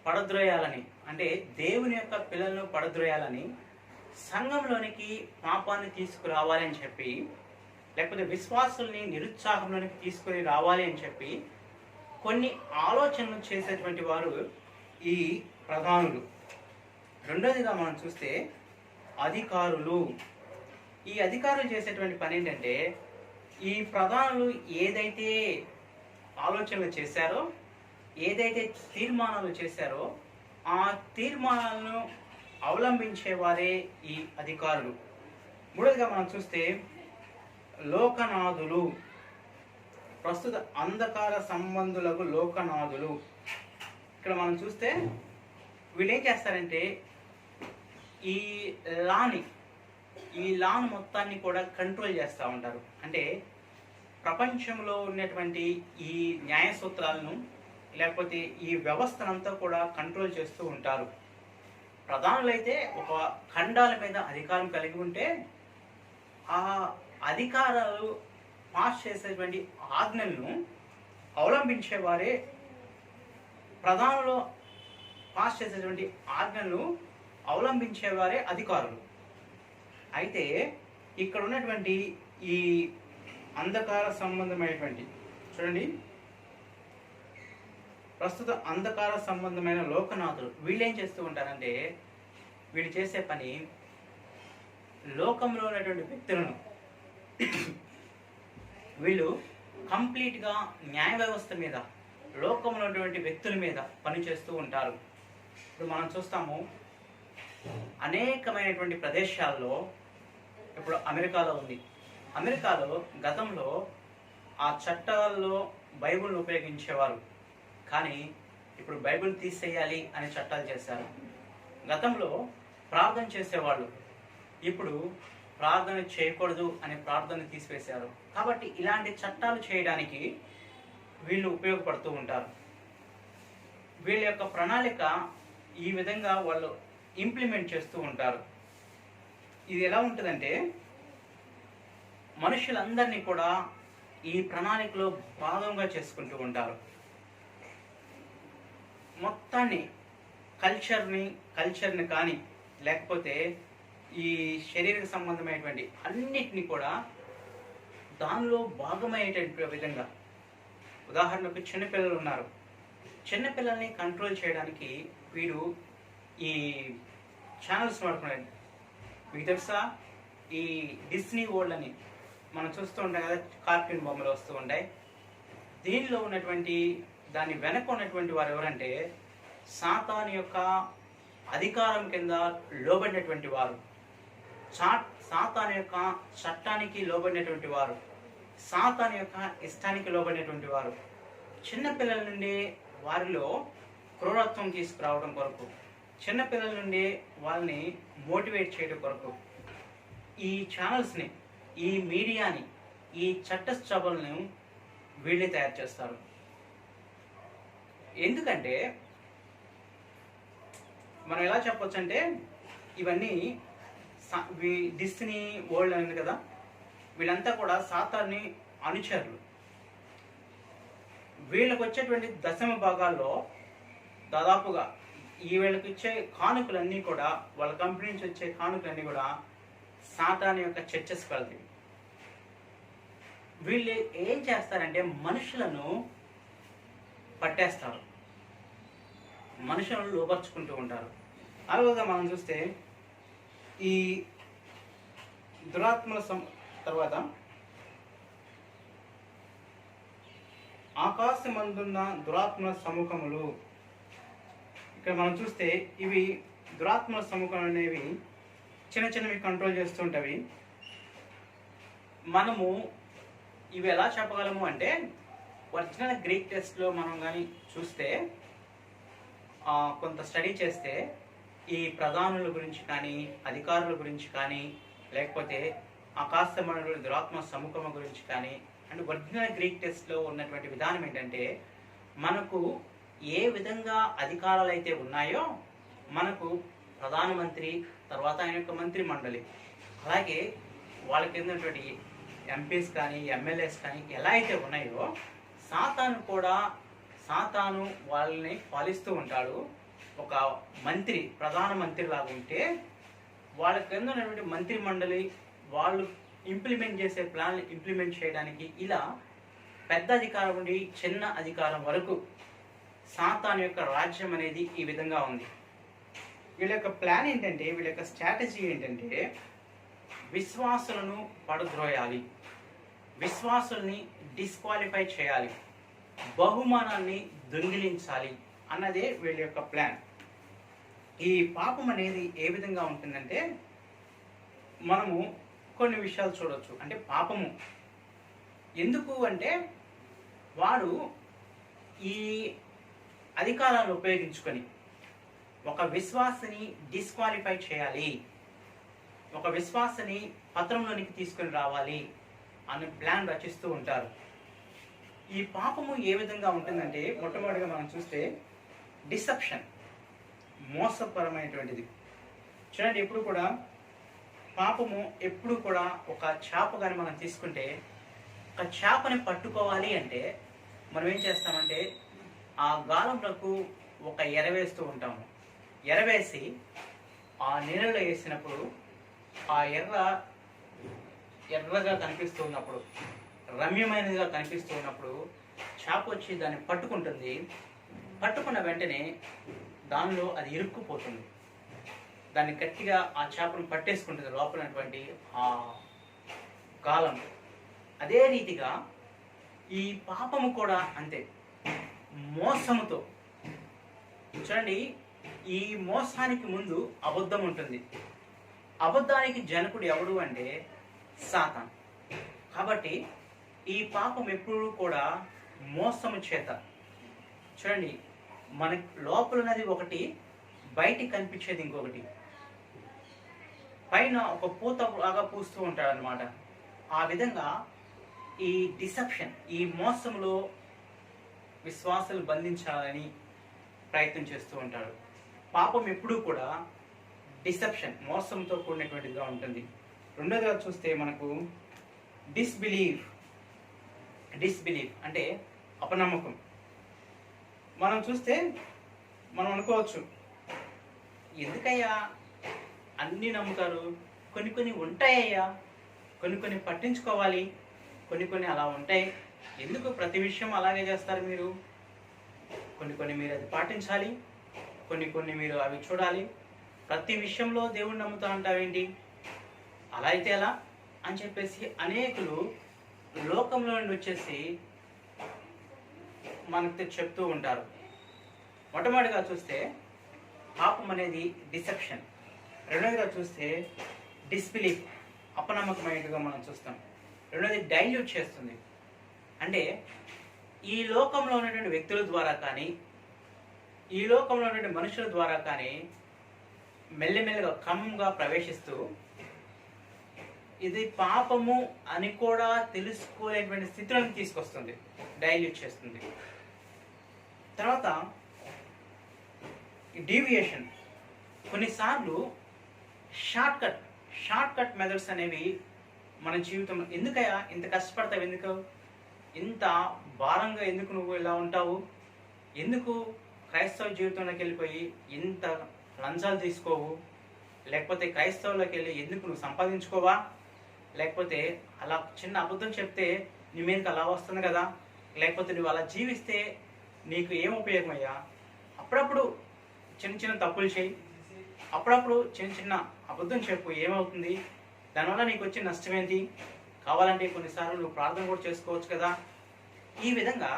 పడద్రోయాలని, అంటే దేవుని యొక్క పిల్లలను పడద్రోయాలని, సంఘంలోనికి పాపాన్ని తీసుకురావాలి అని చెప్పి, లేకపోతే విశ్వాసుల్ని నిరుత్సాహంలోనికి తీసుకొని రావాలి అని చెప్పి కొన్ని ఆలోచనలు చేసేటువంటి వారు ఈ ప్రధానులు. రెండోదిగా మనం చూస్తే అధికారులు. ఈ అధికారులు చేసేటువంటి పని ఏంటంటే ఈ ప్రధానులు ఏదైతే ఆలోచనలు చేశారో, ఏదైతే తీర్మానాలు చేశారో ఆ తీర్మానాలను అవలంబించేవారే ఈ అధికారులు. మూడోదిగా మనం చూస్తే లోకనాథులు. ప్రస్తుత అంధకార సంబంధులకు లోకనాథులు. ఇక్కడ మనం చూస్తే వీళ్ళు ఏం చేస్తారంటే ఈ లాను మొత్తాన్ని కూడా కంట్రోల్ చేస్తూ ఉంటారు. అంటే ప్రపంచంలో ఉన్నటువంటి ఈ న్యాయ సూత్రాలను లేకపోతే ఈ వ్యవస్థనంతా కూడా కంట్రోల్ చేస్తూ ఉంటారు. ప్రధానులైతే ఒక ఖండాల మీద అధికారం కలిగి ఉంటే ఆ అధికారాలు పాస్ చేసేటువంటి ఆజ్ఞలను అవలంబించేవారే, ప్రధానులు పాస్ చేసేటువంటి ఆజ్ఞలను అవలంబించేవారే అధికారులు. అయితే ఇక్కడ ఉన్నటువంటి ఈ అంధకార సంబంధమైనటువంటి, చూడండి, ప్రస్తుత అంధకార సంబంధమైన లోకనాథులు వీళ్ళు ఏం చేస్తూ ఉంటారంటే వీళ్ళు చేసే పని లోకంలో ఉన్నటువంటి వ్యక్తులను వీళ్ళు కంప్లీట్గా న్యాయ వ్యవస్థ మీద, లోకంలో ఉన్నటువంటి వ్యక్తుల మీద పనిచేస్తూ ఉంటారు. ఇప్పుడు మనం చూస్తాము అనేకమైనటువంటి ప్రదేశాల్లో, ఇప్పుడు అమెరికాలో ఉంది. అమెరికాలో గతంలో ఆ చట్టాల్లో బైబిల్ను ఉపయోగించేవారు, కానీ ఇప్పుడు బైబిల్ తీసేయాలి అనే చట్టాలు చేశారు. గతంలో ప్రార్థన చేసేవాళ్ళు, ఇప్పుడు ప్రార్థన చేయకూడదు అనే ప్రార్థన తీసివేశారు. కాబట్టి ఇలాంటి చట్టాలు చేయడానికి వీళ్ళు ఉపయోగపడుతూ ఉంటారు. వీళ్ళ యొక్క ప్రణాళిక ఈ విధంగా వాళ్ళు ఇంప్లిమెంట్ చేస్తూ ఉంటారు. ఇది ఎలా ఉంటుందంటే మనుషులందరినీ కూడా ఈ ప్రణాళికలో భాగంగా చేసుకుంటూ ఉంటారు. మొత్తాన్ని కల్చర్ని కానీ లేకపోతే ఈ శరీర సంబంధమైనటువంటి అన్నిటినీ కూడా దానిలో భాగమయ్యేటటువంటి విధంగా, ఉదాహరణకు చిన్నపిల్లలు ఉన్నారు, చిన్నపిల్లల్ని కంట్రోల్ చేయడానికి వీడు ఈ ఛానల్స్ వాడుకున్నాడు. మీకు తెలుసా, ఈ డిస్నీ వరల్డ్ అని మనం చూస్తూ ఉంటాం కదా, కార్టూన్ బొమ్మలు వస్తూ ఉంటాయి. దీనిలో ఉన్నటువంటి దాని వెనక ఉన్నటువంటి వారు ఎవరంటే సాతాను యొక్క అధికారం కింద లోబడినటువంటి వారు, సాతాను యొక్క చట్టానికి లోబడినటువంటి వారు, సాతాను యొక్క ఇష్టానికి లోబడినటువంటి వారు. చిన్నపిల్లల నుండి వారిలో క్రూరత్వం తీసుకురావడం కొరకు, చిన్నపిల్లల నుండి వాళ్ళని మోటివేట్ చేయడం కొరకు ఈ ఛానల్స్ని, ఈ మీడియాని, ఈ చట్టసభలను వీళ్ళే తయారు చేస్తారు. ఎందుకంటే మనం ఎలా చెప్పొచ్చు అంటే ఇవన్నీ డిస్నీ వరల్డ్ అనేది కదా, వీళ్ళంతా కూడా సాతాన్ని అనుచరులు. వీళ్ళకి వచ్చేటువంటి దశమ భాగాల్లో దాదాపుగా వీళ్ళకి ఇచ్చే కానుకలన్నీ కూడా, వాళ్ళ కంపెనీ నుంచి వచ్చే కానుకలన్నీ కూడా సాతాన్ యొక్క చర్చెస్కి వెళ్తాయి. వీళ్ళు ఏం చేస్తారంటే మనుషులను పట్టేస్తారు, మనుషులను లోపరుచుకుంటూ ఉంటారు. అలాగే మనం చూస్తే ఈ దురాత్మల తర్వాత ఆకాశమందున్న దురాత్మల సముఖములు. ఇక్కడ మనం చూస్తే ఇవి దురాత్మల సముఖం అనేవి చిన్న చిన్నవి కంట్రోల్ చేస్తుంటవి. మనము ఇవి ఎలా చెప్పగలము అంటే ఒరిజినల్ గ్రీక్ టెక్స్ట్లో మనం కానీ చూస్తే, కొంత స్టడీ చేస్తే ఈ ప్రధానుల గురించి కానీ, అధికారుల గురించి కానీ, లేకపోతే ఆకాశమండల దురాత్మ సముఖం గురించి కానీ, అండ్ ఒరిజినల్ గ్రీక్ టెక్స్ట్లో ఉన్నటువంటి విధానం ఏంటంటే మనకు ఏ విధంగా అధికారాలు అయితే ఉన్నాయో, మనకు ప్రధానమంత్రి, తర్వాత ఆయన యొక్క మంత్రి మండలి, అలాగే వాళ్ళకి ఉన్నటువంటి ఎంపీస్ కానీ, ఎమ్మెల్యేస్ కానీ ఎలా అయితే ఉన్నాయో, సాతాను వాళ్ళని పాలిస్తూ ఉంటాడు. ఒక మంత్రి, ప్రధానమంత్రి లాగా ఉంటే వాళ్ళ కింద ఉన్నటువంటి మంత్రి మండలి వాళ్ళు ఇంప్లిమెంట్ చేసే ప్లాన్ ఇంప్లిమెంట్ చేయడానికి ఇలా పెద్ద అధికారం నుండి చిన్న అధికారం వరకు సాతాను యొక్క రాజ్యం అనేది ఈ విధంగా ఉంది. వీళ్ళ యొక్క ప్లాన్ ఏంటంటే, వీళ్ళ యొక్క స్ట్రాటజీ ఏంటంటే విశ్వాసులను పడద్రోయాలి, విశ్వాసుల్ని డిస్క్వాలిఫై చేయాలి, బహుమానాన్ని దొంగిలించాలి అన్నదే వీళ్ళ యొక్క ప్లాన్. ఈ పాపం అనేది ఏ విధంగా ఉంటుందంటే మనము కొన్ని విషయాలు చూడవచ్చు. అంటే పాపము ఎందుకు అంటే వాడు ఈ అధికారాలను ఉపయోగించుకొని ఒక విశ్వాసని డిస్క్వాలిఫై చేయాలి, ఒక విశ్వాసని పత్రంలోనికి తీసుకొని రావాలి అనే ప్లాన్ రచిస్తూ ఉంటారు. ఈ పాపము ఏ విధంగా ఉంటుందంటే మొట్టమొదటిగా మనం చూస్తే డిసెప్షన్, మోసపరమైనటువంటిది. చూడండి, ఎప్పుడు కూడా పాపము ఎప్పుడు కూడా ఒక చేప కానీ మనం తీసుకుంటే, ఒక చేపని పట్టుకోవాలి అంటే మనం ఏం చేస్తామంటే ఆ గాలంలోకి ఒక ఎరవేస్తూ ఉంటాము. ఎరవేసి ఆ నీళ్ళలో వేసినప్పుడు ఆ ఎర్రగా కనిపిస్తూ ఉన్నప్పుడు, రమ్యమైనదిగా కనిపిస్తూ ఉన్నప్పుడు చేప వచ్చి దాన్ని పట్టుకుంటుంది. పట్టుకున్న వెంటనే దానిలో అది ఇరుక్కుపోతుంది, దాన్ని గట్టిగా ఆ చేపను పట్టేసుకుంటుంది లోపలటువంటి ఆ గాలం. అదే రీతిగా ఈ పాపము కూడా అంతే, మోసముతో. చూడండి, ఈ మోసానికి ముందు అబద్ధం ఉంటుంది. అబద్ధానికి జనకుడు ఎవడు అంటే సాతాన్. కాబట్టి ఈ పాపం ఎప్పుడు కూడా మోసము చేత. చూడండి, మన లోపల ఉన్నది ఒకటి, బయటికి కనిపించేది ఇంకొకటి. పైన ఒక పూత లాగా పూస్తూ ఉంటాడు అనమాట. ఆ విధంగా ఈ డిసెప్షన్, ఈ మోసంలో విశ్వాసాలు బంధించాలని ప్రయత్నం చేస్తూ ఉంటాడు. పాపం ఎప్పుడూ కూడా డిసెప్షన్, మోసంతో కూడినటువంటిదిగా ఉంటుంది. రెండోదిగా చూస్తే మనకు డిస్బిలీఫ్ అంటే అపనమ్మకం. మనం చూస్తే మనం అనుకోవచ్చు, ఎందుకయ్యా అన్నీ నమ్ముతారు, కొన్ని ఉంటాయ్యా, కొన్ని పట్టించుకోవాలి, కొన్ని అలా ఉంటాయి, ఎందుకు ప్రతి విషయం అలాగే చేస్తారు మీరు? కొన్ని మీరు అది పాటించాలి, కొన్ని మీరు అవి చూడాలి, ప్రతి విషయంలో దేవుణ్ణి నమ్ముతా అంటావేంటి, అలా అయితే ఎలా అని చెప్పేసి అనేకులు లోకంలో నుండి వచ్చేసి మనకు చెప్తూ ఉంటారు. మొట్టమొదటిగా చూస్తే పాపం అనేది డిసెప్షన్. రెండోదిగా చూస్తే డిస్బిలీఫ్, అపనమ్మకమైనట్టుగా మనం చూస్తాం. రెండోది డైల్యూట్ చేస్తుంది. అంటే ఈ లోకంలో ఉన్నటువంటి వ్యక్తుల ద్వారా కానీ, ఈ లోకంలో ఉన్నటువంటి మనుషుల ద్వారా కానీ మెల్లిమెల్లిగా క్రమంగా ప్రవేశిస్తూ ఇది పాపము అని కూడా తెలుసుకోలేటువంటి స్థితిలోకి తీసుకొస్తుంది, డైల్యూట్ చేస్తుంది. తర్వాత డీవియేషన్. కొన్నిసార్లు షార్ట్ కట్ మెథడ్స్ అనేవి మన జీవితంలో, ఎందుకయ్యా ఇంత కష్టపడతావు, ఎందుకు ఇంత భారంగా, ఎందుకు నువ్వు ఇలా ఉంటావు, ఎందుకు క్రైస్తవ జీవితంలోకి వెళ్ళిపోయి ఇంత లంచాలు తీసుకోవు, లేకపోతే క్రైస్తవులోకి వెళ్ళి ఎందుకు నువ్వు సంపాదించుకోవా, లేకపోతే అలా చిన్న అబద్ధం చెప్తే నీ మీదకి అలా వస్తుంది కదా, లేకపోతే నువ్వు అలా జీవిస్తే నీకు ఏం ఉపయోగం అయ్యా, అప్పుడప్పుడు చిన్న చిన్న తప్పులు చేయి, అప్పుడప్పుడు చిన్న చిన్న అబద్ధం చెప్పు, ఏమవుతుంది, దానివల్ల నీకు వచ్చే నష్టం ఏంటి, కావాలంటే కొన్నిసార్లు నువ్వు ప్రార్థన కూడా చేసుకోవచ్చు కదా, ఈ విధంగా,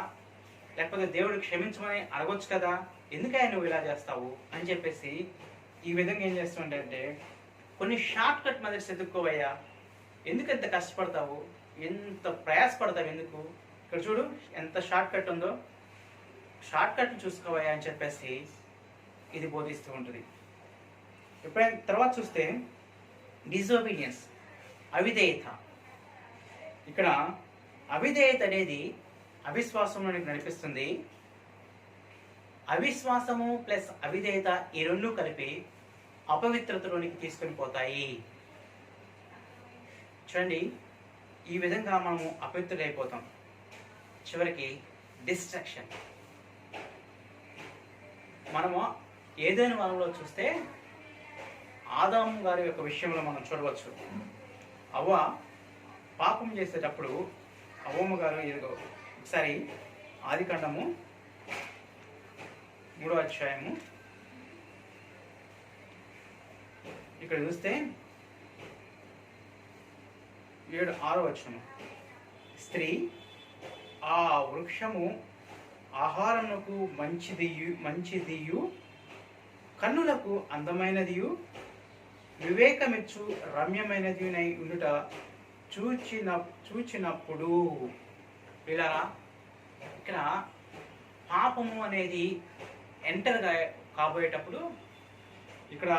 లేకపోతే దేవుడు క్షమించమని అడగొచ్చు కదా, ఎందుకయ్యా నువ్వు ఇలా చేస్తావు అని చెప్పేసి ఈ విధంగా ఏం చేస్తుంటే కొన్ని షార్ట్ కట్ మెథడ్స్ ఎదుర్కోవయ్యా, ఎందుకు ఎంత కష్టపడతావు, ఎంత ప్రయాసపడతావు, ఎందుకు, ఇక్కడ చూడు ఎంత షార్ట్ కట్ ఉందో, షార్ట్ కట్ చూసుకోవయ్యా అని చెప్పేసి ఇది బోధిస్తూ ఉంటుంది. ఎప్పుడైనా తర్వాత చూస్తే డిజోబీడియన్స్, అవిధేయత. ఇక్కడ అవిధేయత అనేది అవిశ్వాసంలోనికి నడిపిస్తుంది. అవిశ్వాసము ప్లస్ అవిధేయత ఈ రెండు కలిపి అపవిత్రతలోనికి తీసుకొని పోతాయి. చూడండి, ఈ విధంగా మనము అపవిత్రులైపోతాం. చివరికి డిస్ట్రాక్షన్. మనము ఏదైనా వనంలో చూస్తే ఆదాము గారి యొక్క విషయంలో మనం చూడవచ్చు. అవ్వ పాపం చేసేటప్పుడు అవ్వమ్మ గారు ఏదో ఒకసారి ఆదికాండము 3వ అధ్యాయము ఇక్కడ చూస్తే 6వ వచనం, స్త్రీ ఆ వృక్షము ఆహారమునకు మంచిదియు కన్నులకు అందమైనదియు వివేకమిచ్చు రమ్యమైనదినై ఉండుట చూచినప్పుడు. ఇలా ఇక్కడ పాపము అనేది ఎంటర్ కాబోయేటప్పుడు ఇక్కడ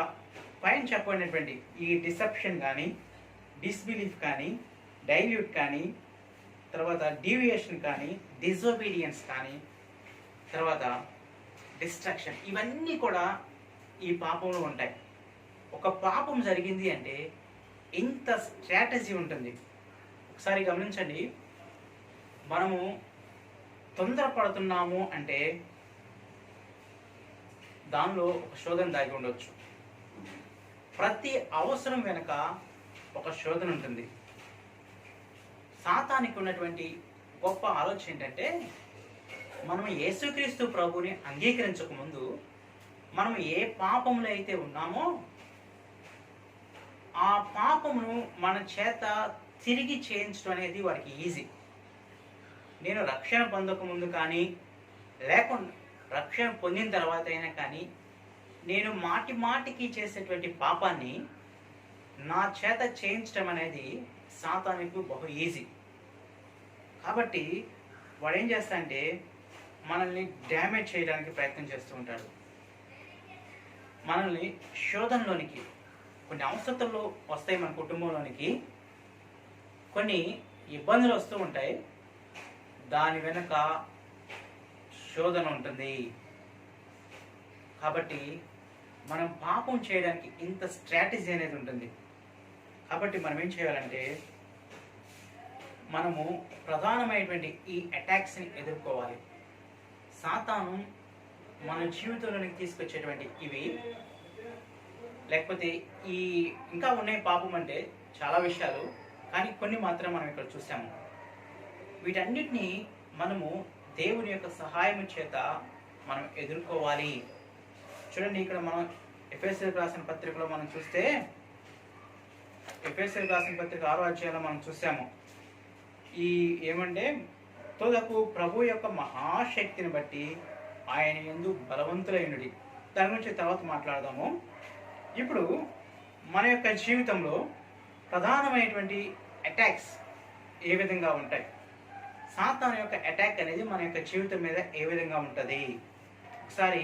పైన చెప్పబడినటువంటి ఈ డిసెప్షన్ కానీ, డిస్బిలీఫ్ కానీ, డైల్యూట్ కానీ, తర్వాత డీవియేషన్ కానీ, డిజోబీడియన్స్ కానీ, తర్వాత డిస్ట్రాక్షన్, ఇవన్నీ కూడా ఈ పాపంలో ఉంటాయి. ఒక పాపం జరిగింది అంటే ఇంత స్ట్రాటజీ ఉంటుంది. ఒకసారి గమనించండి, మనము తొందరపడుతున్నాము అంటే దానిలో ఒక శోధన దాగి ఉండొచ్చు. ప్రతి అవసరం వెనుక ఒక శోధన ఉంటుంది. సాతానికి ఉన్నటువంటి గొప్ప ఆలోచన ఏంటంటే, మనం యేసుక్రీస్తు ప్రభుని అంగీకరించక ముందు మనం ఏ పాపంలో అయితే ఉన్నామో ఆ పాపమును మన చేత తిరిగి చేయించడం అనేది వాడికి ఈజీ. నేను రక్షణ పొందక ముందు కానీ, లేకుండా రక్షణ పొందిన తర్వాత అయినా కానీ, నేను మాటికి చేసేటువంటి పాపాన్ని నా చేత చేయించడం అనేది సాతానుకు బహు ఈజీ. కాబట్టి వాడు ఏం చేస్తాడంటే మనల్ని డ్యామేజ్ చేయడానికి ప్రయత్నం చేస్తూ ఉంటాడు. మనల్ని శోధనలోనికి, కొన్ని అవసరతలు వస్తాయి మన కుటుంబంలోనికి, కొన్ని ఇబ్బందులు వస్తూ ఉంటాయి, దాని వెనుక శోధన ఉంటుంది. కాబట్టి మనం పాపం చేయడానికి ఇంత స్ట్రాటజీ అనేది ఉంటుంది. కాబట్టి మనం ఏం చేయాలంటే, మనము ప్రధానమైనటువంటి ఈ అటాక్స్ని ఎదుర్కోవాలి. సాతాను మన జీవితంలోనికి తీసుకొచ్చేటువంటి ఇవి, లేకపోతే ఈ ఇంకా ఉన్నాయి పాపం అంటే చాలా విషయాలు, కానీ కొన్ని మాత్రం మనం ఇక్కడ చూసాము. వీటన్నిటినీ మనము దేవుని యొక్క సహాయం చేత మనం ఎదుర్కోవాలి. చూడండి, ఇక్కడ మనం ఎఫెసీయులకు రాసిన పత్రికలో మనం చూస్తే, ఎఫెసీయులకు రాసిన పత్రిక 6వ అధ్యాయంలో మనం చూసాము. ఈ ఏమంటే, తోదకు ప్రభు యొక్క మహాశక్తిని బట్టి ఆయన యందు బలవంతులైనది. దాని గురించి తర్వాత మాట్లాడదాము. ఇప్పుడు మన యొక్క జీవితంలో ప్రధానమైనటువంటి అటాక్స్ ఏ విధంగా ఉంటాయి, సాతాను యొక్క అటాక్ అనేది మన యొక్క జీవితం మీద ఏ విధంగా ఉంటుంది, ఒకసారి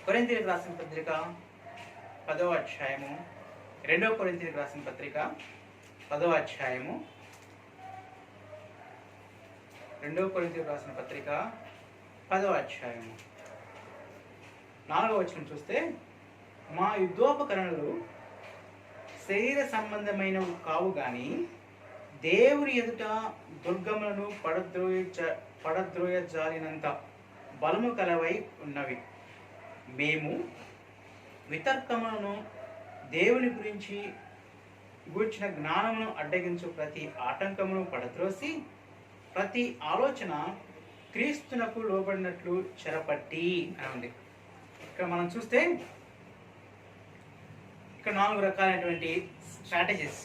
కొరింథీయులకు రాసిన పత్రిక 10వ అధ్యాయము, 2 కొరింథీయులకు రాసిన పత్రిక 10వ అధ్యాయము, 2 కొరింథీయులకు రాసిన పత్రిక 10వ అధ్యాయము 4వ వచనం చూస్తే, మా యుద్ధోపకరణలు శరీర సంబంధమైనవి కావు గాని దేవుని ఎదుట దుర్గములను పడద్రోయజాలినంత బలము కలవై ఉన్నవి. మేము వితర్కములను దేవుని గురించి గూర్చిన జ్ఞానమును అడ్డగించు ప్రతి ఆటంకమును పడద్రోసి ప్రతి ఆలోచన క్రీస్తునకు లోబడినట్లు చెరపట్టి అని ఉంది. ఇక్కడ మనం చూస్తే ఇక్కడ 4 రకాలైనటువంటి స్ట్రాటజీస్,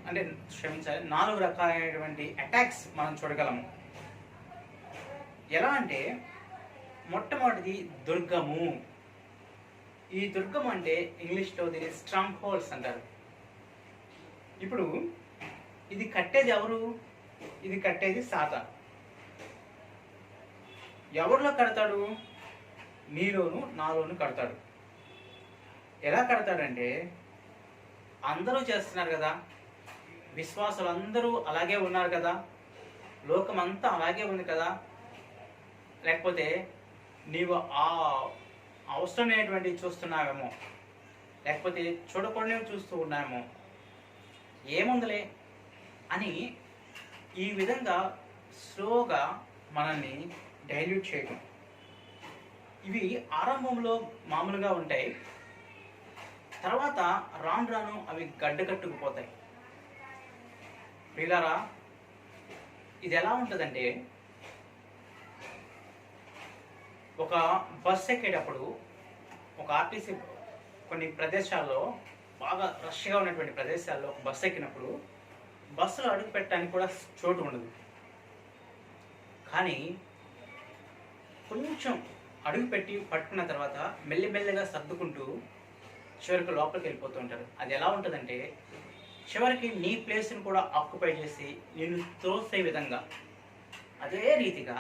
అంటే క్షమించాలి, 4 రకాలైనటువంటి అటాక్స్ మనం చూడగలము. ఎలా అంటే మొట్టమొదటిది దుర్గము. ఈ దుర్గం అంటే ఇంగ్లీష్లో దీన్ని స్ట్రాంగ్ హోల్డ్స్ అంటారు. ఇప్పుడు ఇది కట్టేది ఎవరు? ఇది కట్టేది సాతాను. ఎవరిలో కడతాడు? నీలోను నాలోను కడతాడు. ఎలా కడతాడంటే, అందరూ చేస్తున్నారు కదా, విశ్వాసులు అందరూ అలాగే ఉన్నారు కదా, లోకం అంతా అలాగే ఉంది కదా, లేకపోతే నీవు ఆ అవసరమైనటువంటి చూస్తున్నావేమో, లేకపోతే చూడకూడనివి చూస్తూ ఉన్నామేమో, ఏముందిలే అని ఈ విధంగా స్లోగా మనల్ని డైల్యూట్ చేయడం. ఇవి ఆరంభంలో మామూలుగా ఉంటాయి, తర్వాత రాను రాను అవి గడ్డకట్టుకుపోతాయి. ప్రియులారా, ఇది ఎలా ఉంటుందంటే, ఒక బస్ ఎక్కేటప్పుడు ఒక ఆర్టీసీ కొన్ని ప్రదేశాల్లో బాగా రష్గా ఉన్నటువంటి ప్రదేశాల్లో ఒక బస్సు ఎక్కినప్పుడు బస్సులో అడుగు పెట్టడానికి కూడా చోటు ఉండదు. కానీ కొంచెం అడుగు పెట్టి పట్టుకున్న తర్వాత మెల్లిమెల్లిగా సర్దుకుంటూ చివరికి లోపలికి వెళ్ళిపోతూ ఉంటారు. అది ఎలా ఉంటుందంటే, చివరికి నీ ప్లేస్ని కూడా ఆక్యుపై చేసి నేను త్రోసే విధంగా. అదే రీతిగా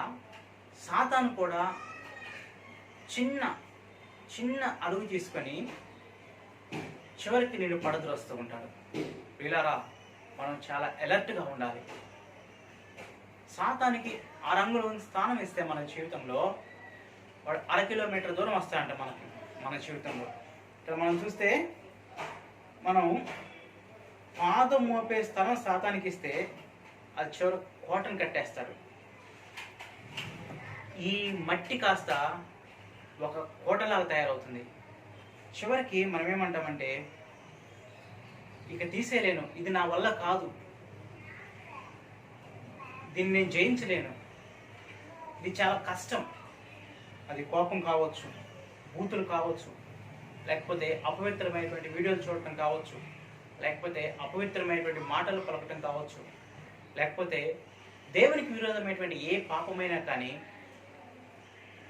సాతాను కూడా చిన్న చిన్న అడుగు తీసుకొని చివరికి నేను పడద్రోస్తూ ఉంటాడు. వీళ్ళారా, మనం చాలా అలర్ట్గా ఉండాలి. సాతానికి ఆ రంగులో స్థానం ఇస్తే మన జీవితంలో వాడు 1/2 కిలోమీటర్ దూరం వస్తాడంట మన జీవితంలో. ఇక్కడ మనం చూస్తే, మనం పాదం మోపే స్థలం సాతానికి ఇస్తే అది చివరి కోటను కట్టేస్తాడు. ఈ మట్టి కాస్త ఒక కోటలాగా తయారవుతుంది. చివరికి మనం ఏమంటామంటే, ఇక తీసేయలేను, ఇది నా వల్ల కాదు, దీన్ని నేను జయించలేను, ఇది చాలా కష్టం. అది కోపం కావచ్చు, బూతులు కావచ్చు, లేకపోతే అపవిత్రమైనటువంటి వీడియోలు చూడటం కావచ్చు, లేకపోతే అపవిత్రమైనటువంటి మాటలు పలకటం కావచ్చు, లేకపోతే దేవునికి విరోధమైనటువంటి ఏ పాపమైనా కానీ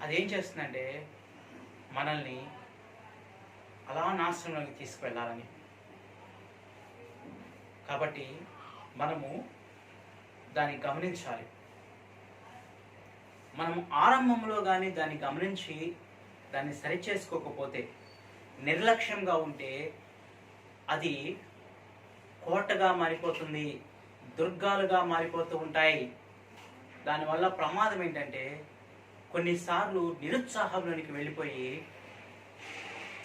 అదేం చేస్తుందంటే మనల్ని అలా నాశనంలోకి తీసుకువెళ్ళాలని. కాబట్టి మనము దాన్ని గమనించాలి. మనము ఆరంభంలో కానీ దాన్ని గమనించి దాన్ని సరిచేసుకోకపోతే, నిర్లక్ష్యంగా ఉంటే అది కోటగా మారిపోతుంది, దుర్గాలుగా మారిపోతూ ఉంటాయి. దానివల్ల ప్రమాదం ఏంటంటే, కొన్నిసార్లు నిరుత్సాహంలోనికి వెళ్ళిపోయి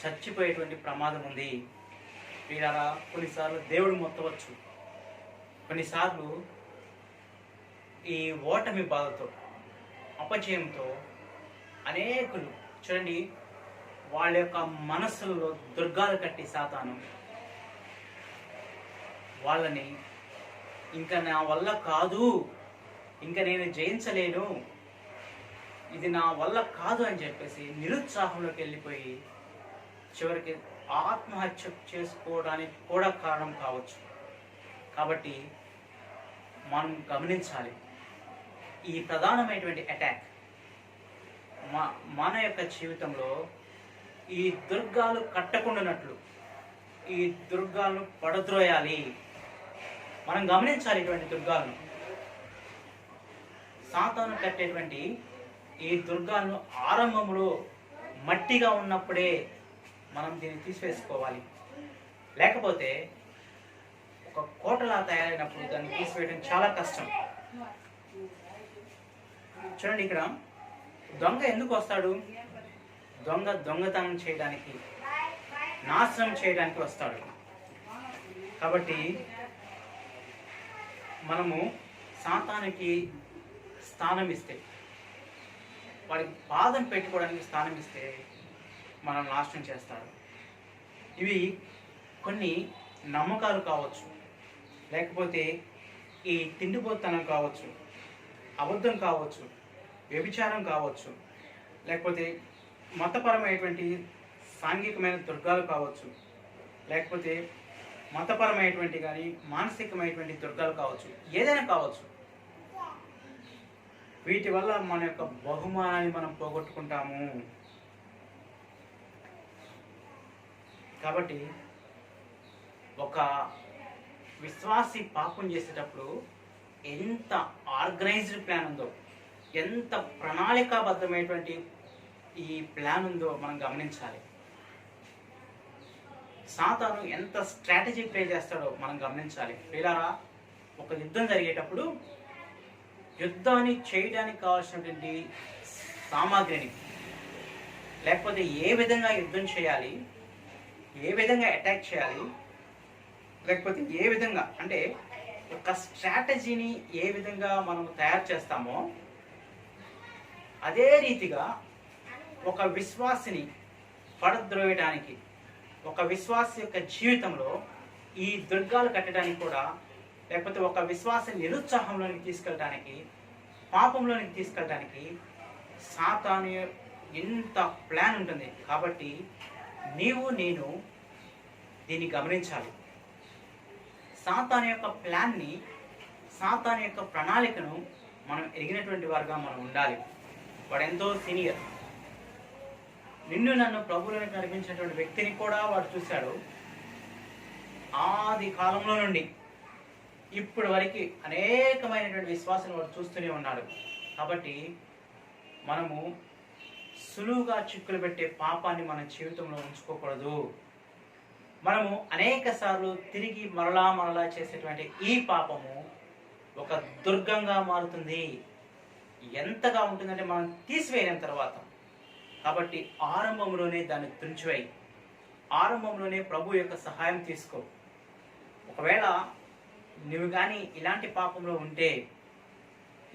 చచ్చిపోయేటువంటి ప్రమాదం ఉంది. వీళ్ళ కొన్నిసార్లు దేవుడు మొత్తవచ్చు, కొన్నిసార్లు ఈ ఓటమి బాధతో, అపజయంతో అనేకులు చూడండి, వాళ్ళ యొక్క మనస్సుల్లో దుర్గాలు కట్టి సాతాను వాళ్ళని ఇంకా నా వల్ల కాదు, ఇంకా నేను జయించలేను, ఇది నా వల్ల కాదు అని చెప్పేసి నిరుత్సాహంలోకి వెళ్ళిపోయి చివరికి ఆత్మహత్య చేసుకోవడానికి కూడా కారణం కావచ్చు. కాబట్టి మనం గమనించాలి, ఈ ప్రధానమైనటువంటి అటాక్ మన యొక్క జీవితంలో ఈ దుర్గాలు కట్టకుండానట్లు, ఈ దుర్గాలను పడద్రోయాలి. మనం గమనించాలి ఇటువంటి దుర్గాలను. సాతాను కట్టేటువంటి ఈ దుర్గాలను ఆరంభంలో మట్టిగా ఉన్నప్పుడే మనం దీన్ని తీసివేసుకోవాలి. లేకపోతే ఒక కోటలా తయారైనప్పుడు దాన్ని తీసివేయడం చాలా కష్టం. చూడండి, ఇక్కడ దొంగ ఎందుకు వస్తాడు? దొంగతనం చేయడానికి, నాశనం చేయడానికి వస్తాడు. కాబట్టి మనము సాతానికి స్థానం ఇస్తే, వాడి పాదం పెట్టుకోవడానికి స్థానం ఇస్తే మనం నాశనం చేస్తాడు. ఇవి కొన్ని నమ్మకాలు కావచ్చు, లేకపోతే ఈ తిండిపోతనం కావచ్చు, అబద్ధం కావచ్చు, వ్యభిచారం కావచ్చు, లేకపోతే మతపరమైనటువంటి సాంఘికమైన దుర్గాలు కావచ్చు, లేకపోతే మతపరమైనటువంటి కానీ మానసికమైనటువంటి దుర్గాలు కావచ్చు, ఏదైనా కావచ్చు. వీటి వల్ల మన యొక్క బహుమానాన్ని మనం పోగొట్టుకుంటాము. కాబట్టి ఒక విశ్వాసి పాపం చేసేటప్పుడు ఎంత ఆర్గనైజ్డ్ ప్లాన్ ఉందో, ఎంత ప్రణాళికాబద్ధమైనటువంటి ఈ ప్లాన్ ఉందో మనం గమనించాలి. సాతాను ఎంత స్ట్రాటజీ ప్లే చేస్తాడో మనం గమనించాలి. ప్రియులారా, ఒక యుద్ధం జరిగేటప్పుడు యుద్ధాన్ని చేయడానికి కావాల్సినటువంటి సామాగ్రిని, లేకపోతే ఏ విధంగా యుద్ధం చేయాలి, ఏ విధంగా అటాక్ చేయాలి, లేకపోతే ఏ విధంగా అంటే ఒక స్ట్రాటజీని ఏ విధంగా మనం తయారు చేస్తామో అదే రీతిగా ఒక విశ్వాసిని పడద్రోయడానికి, ఒక విశ్వాసి యొక్క జీవితంలో ఈ దుర్గాలు కట్టడానికి కూడా, లేకపోతే ఒక విశ్వాసిని నిరుత్సాహంలోనికి తీసుకెళ్ళడానికి, పాపంలోనికి తీసుకెళ్ళడానికి సాతాను ఎంత ప్లాన్ ఉంటుంది. కాబట్టి నేను దీన్ని గమనించాలి. సాతాను యొక్క ప్లాన్ని, సాతాను యొక్క ప్రణాళికను మనం ఎరిగినటువంటి వారుగా మనం ఉండాలి. వాడు ఎంతో సీనియర్. నిన్ను నన్ను ప్రభువులోకి నడిపించినటువంటి వ్యక్తిని కూడా వాడు చూశాడు. ఆది కాలంలో నుండి ఇప్పటి వరకు అనేకమైనటువంటి విశ్వాసాన్ని వాడు చూస్తూనే ఉన్నాడు. కాబట్టి మనము సులువుగా చిక్కులు పెట్టే పాపాన్ని మన జీవితంలో ఉంచుకోకూడదు. మనము అనేక సార్లు తిరిగి మరలా చేసేటువంటి ఈ పాపము ఒక దుర్గంగా మారుతుంది. ఎంతగా ఉంటుందంటే మనం తీసివేయన తర్వాత. కాబట్టి ఆరంభంలోనే దాన్ని తుంచివేయి. ఆరంభంలోనే ప్రభు యొక్క సహాయం తీసుకో. ఒకవేళ నువ్వు కానీ ఇలాంటి పాపంలో ఉంటే,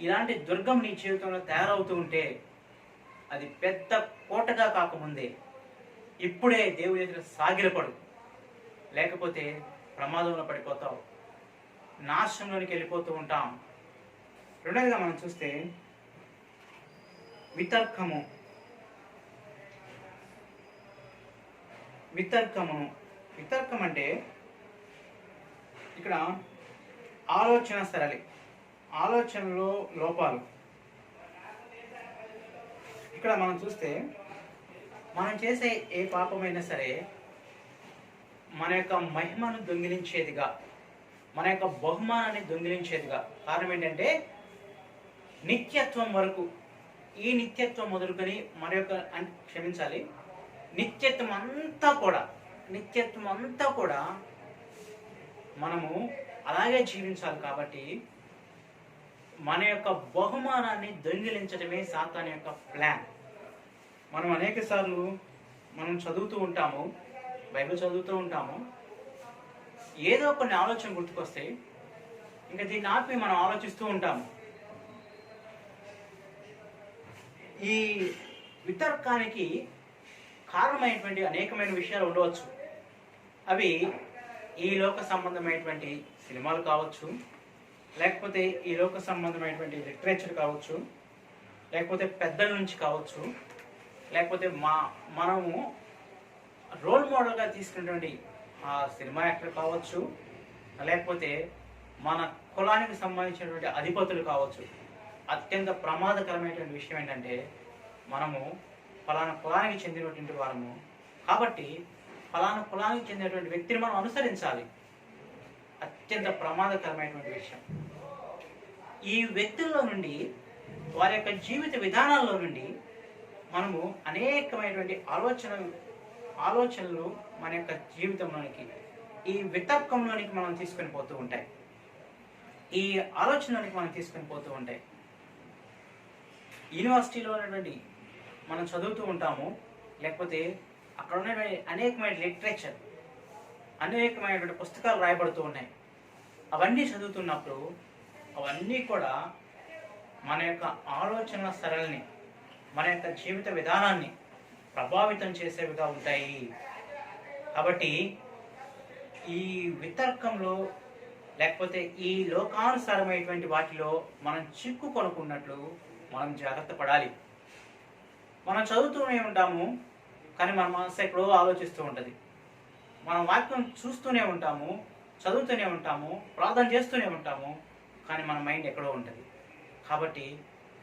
ఇలాంటి దుర్గం నీ జీవితంలో తయారవుతూ ఉంటే, అది పెద్ద కోటగా కాకముందే ఇప్పుడే దేవుడి దగ్గర సాగిలపడు. లేకపోతే ప్రమాదంలో పడిపోతావు, నాశనంలోనికి వెళ్ళిపోతూ ఉంటాం. రెండవదిగా మనం చూస్తే వితర్కము వితర్కం అంటే ఇక్కడ ఆలోచన సరళి, ఆలోచనలో లోపాలు. ఇక్కడ మనం చూస్తే మనం చేసే ఏ పాపమైనా సరే మన యొక్క మహిమను దొంగిలించేదిగా, మన యొక్క బహుమానాన్ని దొంగిలించేదిగా. కారణం ఏంటంటే నిత్యత్వం వరకు, ఈ నిత్యత్వం మొదలుకొని మన యొక్క క్షమించాలి నిత్యత్వం అంతా కూడా మనము అలాగే జీవించాలి. కాబట్టి మన యొక్క బహుమానాన్ని దొంగిలించడమే సాతాను యొక్క ప్లాన్. మనం అనేక సార్లు మనం చదువుతూ ఉంటాము, బైబిల్ చదువుతూ ఉంటాము, ఏదో కొన్ని ఆలోచన గుర్తుకొస్తే ఇంకా దీన్ని ఆపి మనం ఆలోచిస్తూ ఉంటాము. ఈ వితర్కానికి కారణమైనటువంటి అనేకమైన విషయాలు ఉండవచ్చు. అవి ఈ లోక సంబంధమైనటువంటి సినిమాలు కావచ్చు, లేకపోతే ఈ లోక సంబంధమైనటువంటి లిటరేచర్ కావచ్చు, లేకపోతే పెద్దల నుంచి కావచ్చు, లేకపోతే మనము రోల్ మోడల్గా తీసుకున్నటువంటి ఆ సినిమా యాక్టర్ కావచ్చు, లేకపోతే మన కులానికి సంబంధించినటువంటి అధిపతులు కావచ్చు. అత్యంత ప్రమాదకరమైనటువంటి విషయం ఏంటంటే మనము ఫలానా కులానికి చెందినటువంటి వారము కాబట్టి ఫలానా కులానికి చెందినటువంటి వ్యక్తిని మనం అనుసరించాలి. అత్యంత ప్రమాదకరమైనటువంటి విషయం. ఈ వ్యక్తుల్లో నుండి, వారి యొక్క జీవిత విధానాల్లో నుండి మనము అనేకమైనటువంటి ఆలోచనలు మన యొక్క జీవితంలోనికి, ఈ వితర్కంలోనికి మనం తీసుకొని పోతూ ఉంటాయి. ఈ ఆలోచనలోనికి మనం తీసుకొని పోతూ ఉంటాయి. యూనివర్సిటీలో ఉన్నటువంటి మనం చదువుతూ ఉంటాము, లేకపోతే అక్కడ ఉన్నటువంటి అనేకమైన లిటరేచర్, అనేకమైనటువంటి పుస్తకాలు రాయబడుతూ ఉన్నాయి. అవన్నీ చదువుతున్నప్పుడు అవన్నీ కూడా మన యొక్క ఆలోచనల సరళిని, మన యొక్క జీవిత విధానాన్ని ప్రభావితం చేసేవిగా ఉంటాయి. కాబట్టి ఈ వితర్కంలో, లేకపోతే ఈ లోకానుసారమైనటువంటి వాటిలో మనం చిక్కుకొనుకున్నట్లు మనం జాగ్రత్త పడాలి. మనం చదువుతూనే ఉంటాము, కానీ మన మనసు ఎక్కడో ఆలోచిస్తూ ఉంటుంది. మనం వాక్యం చూస్తూనే ఉంటాము, చదువుతూనే ఉంటాము, ప్రార్థన చేస్తూనే ఉంటాము, కానీ మన మైండ్ ఎక్కడో ఉంటుంది. కాబట్టి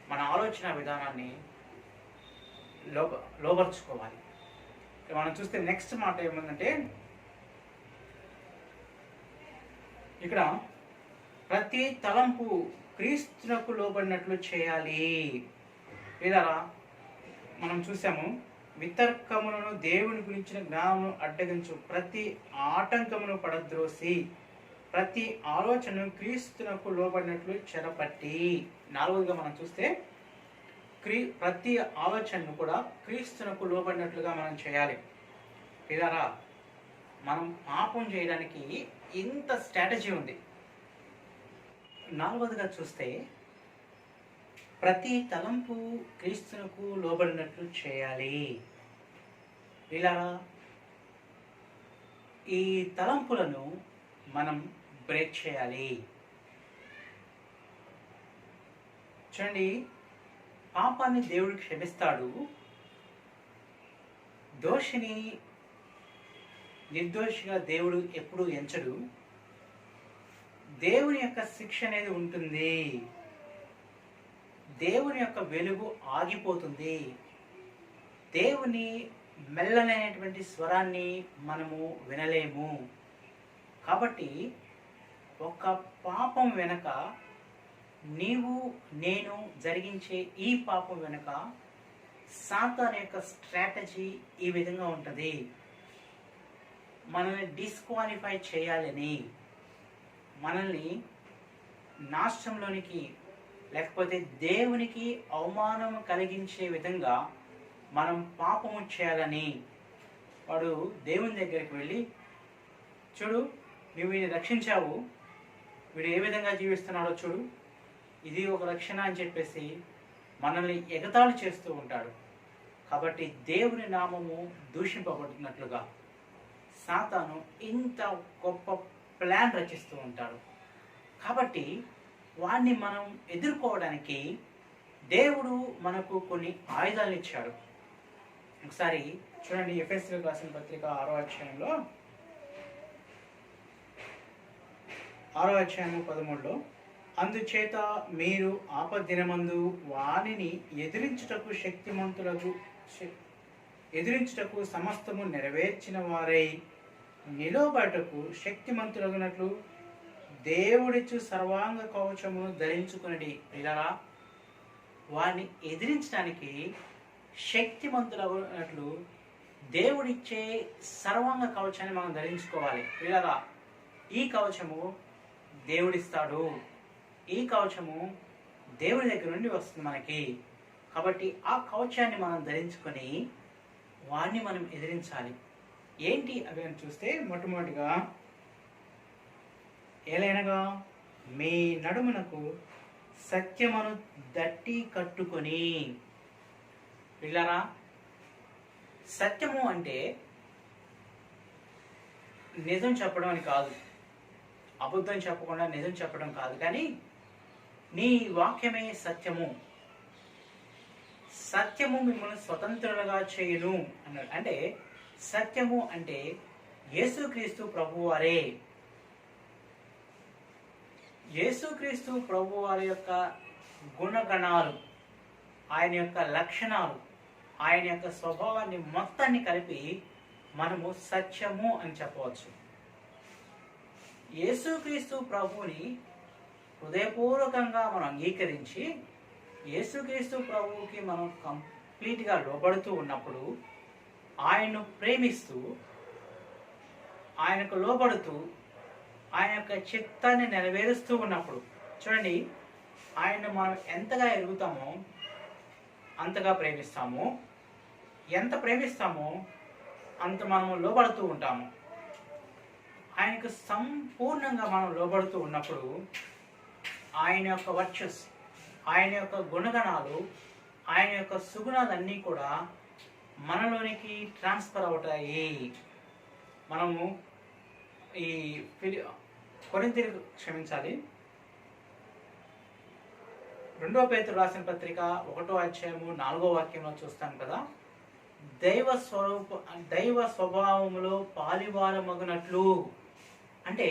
మన ఆలోచన విధానాన్ని లోపరుచుకోవాలి. మనం చూస్తే నెక్స్ట్ మాట ఏముందంటే, ఇక్కడ ప్రతి తలంపు క్రీస్తునకు లోబడినట్లు చేయాలి. లేదా మనం చూసాము, వితర్కములను దేవుని గురించిన జ్ఞానమును అడ్డగించు ప్రతి ఆటంకమును పడద్రోసి ప్రతి ఆలోచనను క్రీస్తునకు లోబడినట్లు చెరపట్టి. 4వదిగా మనం చూస్తే ప్రతి ఆలోచనను కూడా క్రీస్తునకు లోబడినట్లుగా మనం చేయాలి. లేదా మనం పాపం చేయడానికి ఇంత స్ట్రాటజీ ఉంది. 4వదిగా చూస్తే ప్రతి తలంపు క్రీస్తునకు లోబడినట్లు చేయాలి. ఇలా ఈ తలంపులను మనం బ్రేక్ చేయాలి. చూడండి, పాపాన్ని దేవుడు క్షమిస్తాడు, దోషిని నిర్దోషిగా దేవుడు ఎప్పుడూ ఎంచడు. దేవుని యొక్క శిక్ష అనేది ఉంటుంది, దేవుని యొక్క వెలుగు ఆగిపోతుంది, దేవుని మెల్లనైనటువంటి స్వరాన్ని మనము వినలేము. కాబట్టి ఒక పాపం వెనక, నీవు నేను జరిగించే ఈ పాపం వెనక సాతాను యొక్క స్ట్రాటజీ ఈ విధంగా ఉంటుంది. మనల్ని డిస్క్వాలిఫై చేయాలని, మనల్ని నాశనంలోనికి, లేకపోతే దేవునికి అవమానం కలిగించే విధంగా మనం పాపము చేయాలని వాడు దేవుని దగ్గరికి వెళ్ళి, చూడు నువ్వు వీడిని రక్షించావు, వీడు ఏ విధంగా జీవిస్తున్నాడో చూడు, ఇది ఒక రక్షణ అని చెప్పేసి మనల్ని ఎగతాళి చేస్తూ ఉంటాడు. కాబట్టి దేవుని నామము దూషింపబడుతున్నట్లుగా సాతాను ఇంత గొప్ప ప్లాన్ రచిస్తూ ఉంటాడు. కాబట్టి వాడిని మనం ఎదుర్కోవడానికి దేవుడు మనకు కొన్ని ఆయుధాలు ఇచ్చాడు. ఒకసారి చూడండి, ఎఫెసీయులకు రాసిన పత్రిక 6వ అధ్యాయంలో 6వ అధ్యాయము 13లో, అందుచేత మీరు ఆపద్దినమందు వానిని ఎదిరించుటకు సమస్తము నెరవేర్చిన వారై నిలవబడటకు శక్తిమంతులగునట్లు దేవుడిచ్చు సర్వాంగ కవచమును ధరించుకునడి. ఇలా వారిని ఎదిరించడానికి శక్తిమంతులగునట్లు దేవుడిచ్చే సర్వాంగ కవచాన్ని మనం ధరించుకోవాలి. ఇలా ఈ కవచము దేవుడిస్తాడు, ఈ కవచము దేవుడి దగ్గర నుండి వస్తుంది మనకి. కాబట్టి ఆ కవచాన్ని మనం ధరించుకొని వాడిని మనం ఎదిరించాలి. ఏంటి అవి అని చూస్తే, మొట్టమొదటిగా ఏలైనగా మీ నడుమునకు సత్యమును దట్టి కట్టుకొని. పిల్లరా, సత్యము అంటే నిజం చెప్పడం అని కాదు, అబద్ధం చెప్పకుండా నిజం చెప్పడం కాదు, కానీ నీ వాక్యమే సత్యము, సత్యము మిమ్మల్ని స్వతంత్రులుగా చేయును అన్నాడు. అంటే సత్యము అంటే యేసుక్రీస్తు ప్రభువారే. యేసుక్రీస్తు ప్రభువారి యొక్క గుణగణాలు, ఆయన యొక్క లక్షణాలు, ఆయన యొక్క స్వభావాన్ని మొత్తాన్ని కలిపి మనము సత్యము అని చెప్పవచ్చు. యేసుక్రీస్తు ప్రభువుని హృదయపూర్వకంగా మనం అంగీకరించి యేసుక్రీస్తు ప్రభువుకి మనం కంప్లీట్గా లోబడుతూ ఉన్నప్పుడు, ఆయన్ను ప్రేమిస్తూ, ఆయనకు లోబడుతూ, ఆయన యొక్క చిత్తాన్ని నెరవేరుస్తూ ఉన్నప్పుడు, చూడండి, ఆయన్ను మనం ఎంతగా ఎరుగుతామో అంతగా ప్రేమిస్తాము. ఎంత ప్రేమిస్తామో అంత మనము లోబడుతూ ఉంటాము. ఆయనకు సంపూర్ణంగా మనం లోబడుతూ ఉన్నప్పుడు ఆయన యొక్క వర్చస్, ఆయన యొక్క గుణగణాలు, ఆయన యొక్క సుగుణాలన్నీ కూడా మనలోనికి ట్రాన్స్ఫర్ అవుతాయి. మనము ఈ కొరింథీయులకు క్షమించాలి 2 పేతురు రాసిన పత్రిక 1వ అధ్యాయము 4వ వాక్యంలో చూస్తాం కదా, దైవ స్వభావములో పాలివారమగునట్లు. అంటే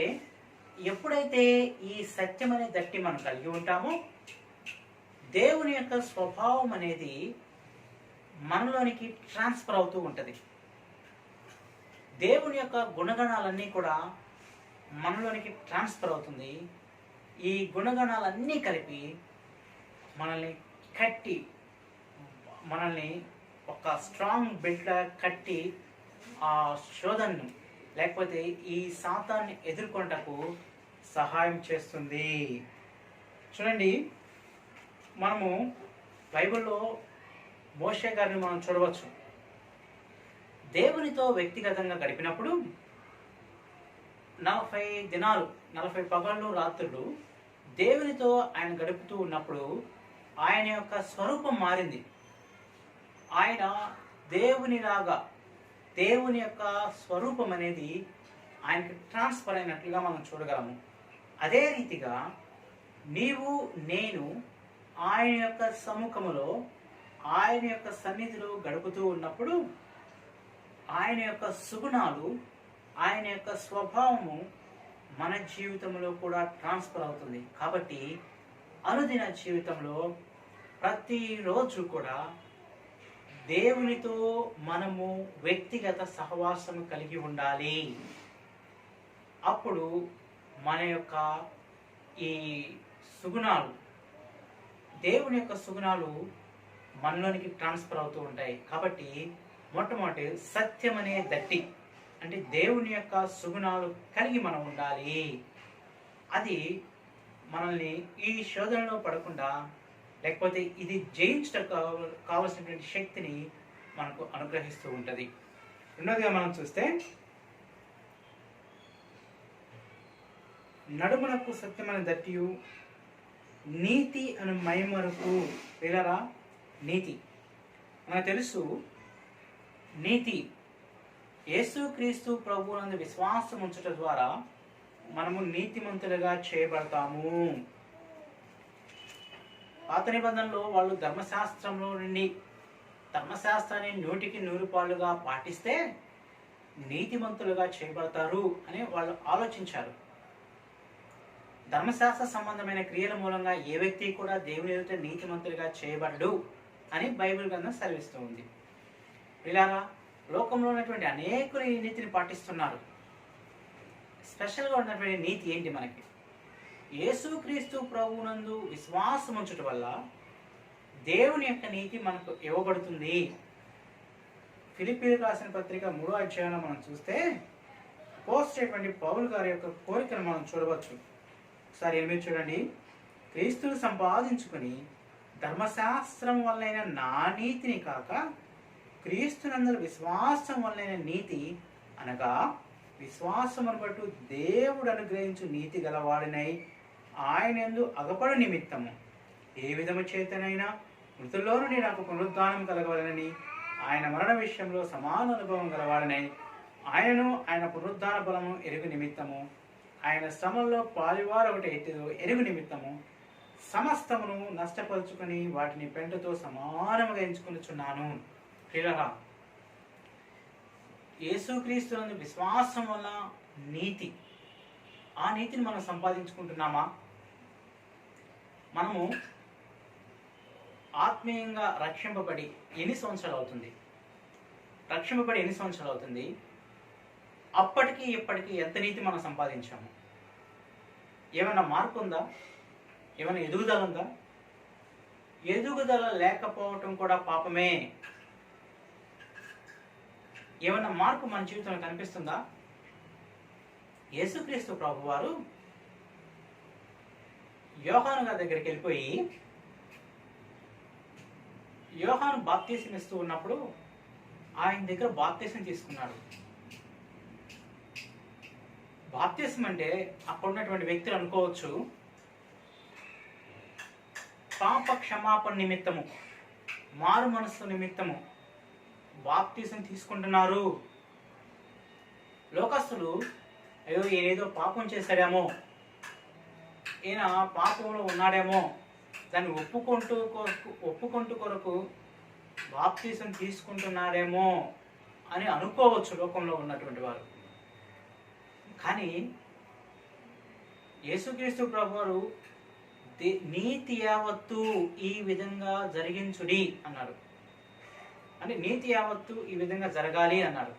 ఎప్పుడైతే ఈ సత్యం అనే దట్టి మనం కలిగి ఉంటామో, దేవుని యొక్క స్వభావం అనేది మనలోనికి ట్రాన్స్ఫర్ అవుతూ ఉంటుంది. దేవుని యొక్క గుణగణాలన్నీ కూడా మనలోనికి ట్రాన్స్ఫర్ అవుతుంది. ఈ గుణగణాలన్నీ కలిపి మనల్ని కట్టి, మనల్ని ఒక స్ట్రాంగ్ బిల్డ్ కట్టి ఆ శోధనను లేకపోతే ఈ సాతాన్ని ఎదుర్కొనటకు సహాయం చేస్తుంది. చూడండి, మనము బైబిల్లో మోషే గారిని మనం చూడవచ్చు. దేవునితో వ్యక్తిగతంగా గడిపినప్పుడు 40 దినాలు 40 పగళ్ళు రాత్రులు దేవునితో ఆయన గడుపుతూ ఉన్నప్పుడు ఆయన యొక్క స్వరూపం మారింది. ఆయన దేవునిలాగా, దేవుని యొక్క స్వరూపం అనేది ఆయనకి ట్రాన్స్ఫర్ అయినట్లుగా మనం చూడగలము. అదే రీతిగా నీవు నేను ఆయన యొక్క సముఖములో, ఆయన యొక్క సన్నిధిలో గడుపుతూ ఉన్నప్పుడు ఆయన యొక్క సుగుణాలు, ఆయన యొక్క స్వభావము మన జీవితంలో కూడా ట్రాన్స్ఫర్ అవుతుంది. కాబట్టి అనుదిన జీవితంలో ప్రతిరోజు కూడా దేవునితో మనము వ్యక్తిగత సహవాసం కలిగి ఉండాలి. అప్పుడు మన యొక్క ఈ సుగుణాలు, దేవుని యొక్క సుగుణాలు మనలోనికి ట్రాన్స్ఫర్ అవుతూ ఉంటాయి. కాబట్టి మొట్టమొదటి సత్యం అనే దట్టి, అంటే దేవుని యొక్క సుగుణాలు కలిగి మనం ఉండాలి. అది మనల్ని ఈ శోధనలో పడకుండా, లేకపోతే ఇది జయించటకు కావలసినటువంటి శక్తిని మనకు అనుగ్రహిస్తూ ఉంటుంది. రెండవదిగా మనం చూస్తే నడుమునకు సత్యమైన దట్టియు నీతి అను మైమరుకు. వీళ్ళరా, నీతి మనకు తెలుసు. నీతి యేసుక్రీస్తు ప్రభువునందు విశ్వాసం ఉంచడం ద్వారా మనము నీతిమంతులుగా చేయబడతాము. పాత నిబంధనలో వాళ్ళు ధర్మశాస్త్రంలో నుండి ధర్మశాస్త్రాన్ని 100% పాటిస్తే నీతిమంతులుగా చేయబడతారు అని వాళ్ళు ఆలోచించారు. ధర్మశాస్త్ర సంబంధమైన క్రియల మూలంగా ఏ వ్యక్తి కూడా దేవుని ఎదుట నీతిమంతులుగా చేయబడడు అని బైబిల్ గ్రంథం సెలవిస్తూ ఉంది. ఇలాగా లోకంలో ఉన్నటువంటి అనేకులు ఈ నీతిని పాటిస్తున్నారు. స్పెషల్గా ఉన్నటువంటి నీతి ఏంటి? మనకి యేసుక్రీస్తు ప్రభువునందు విశ్వాసం ఉంచడం వల్ల దేవుని యొక్క నీతి మనకు ఇవ్వబడుతుంది. ఫిలిప్పీయులకు రాసిన పత్రిక 3వ అధ్యాయంలో మనం చూస్తే అపోస్తలుడైనటువంటి పౌలు గారి యొక్క కోరికను మనం చూడవచ్చు. ఒకసారి 8 చూడండి. క్రీస్తును సంపాదించుకుని ధర్మశాస్త్రం వల్లైన నా నీతిని కాక క్రీస్తునందు విశ్వాసం వల్లైన నీతి, అనగా విశ్వాసమును బట్టు దేవుడు అనుగ్రహించు నీతి గలవాడినై ఆయన యందు అగపడు నిమిత్తము ఏ విధము చేతనైనా మృతుల్లో నుండి నాకు పునరుద్ధానం కలగవలనని ఆయన మరణ విషయంలో సమాన అనుభవం గలవాడినై ఆయనను ఆయన పునరుద్ధాన బలము ఎరుగు నిమిత్తము ఆయన శ్రమల్లో పాలివారు ఒకటి ఎత్తుదో ఎరుగు నిమిత్తము సమస్తమును నష్టపరుచుకొని వాటిని పెంటతో సమానముగా ఎంచుకొనుచున్నాను. ప్రియులారా, యేసుక్రీస్తునందు విశ్వాసం వల్ల నీతి, ఆ నీతిని మనం సంపాదించుకుంటున్నామా? మనము ఆత్మీయంగా రక్షింపబడి ఎన్ని సంవత్సరాలు అవుతుంది? అప్పటికి ఇప్పటికీ ఎంత నీతి మనం సంపాదించాము? ఏమైనా మార్పు ఉందా? ఏమైనా ఎదుగుదల ఉందా? ఎదుగుదల లేకపోవటం కూడా పాపమే. ఏమన్నా మార్పు మన జీవితంలో కనిపిస్తుందా? యేసుక్రీస్తు ప్రభువారు యోహాను గారి దగ్గరికి వెళ్ళిపోయి యోహాను బాప్తీసం ఇస్తూ ఉన్నప్పుడు ఆయన దగ్గర బాప్తీసం తీసుకున్నాడు. బాప్తీసం అంటే అక్కడ ఉన్నటువంటి వ్యక్తులు అనుకోవచ్చు, పాప క్షమాపణ నిమిత్తము, మారు మనస్సు నిమిత్తము బాప్తీసం తీసుకుంటున్నారు. లోకస్తులు అయ్యో ఏదో పాపం చేశాడేమో, ఈయన పాపంలో ఉన్నాడేమో, దాన్ని ఒప్పుకుంటూ కొరకు బాప్తీసం తీసుకుంటున్నాడేమో అని అనుకోవచ్చు లోకంలో ఉన్నటువంటి వారు. కానీ యేసుక్రీస్తు ప్రభువారు నీతి యావత్తు ఈ విధంగా జరిగించుడి అన్నాడు. అంటే నీతి యావత్తు ఈ విధంగా జరగాలి అన్నాడు.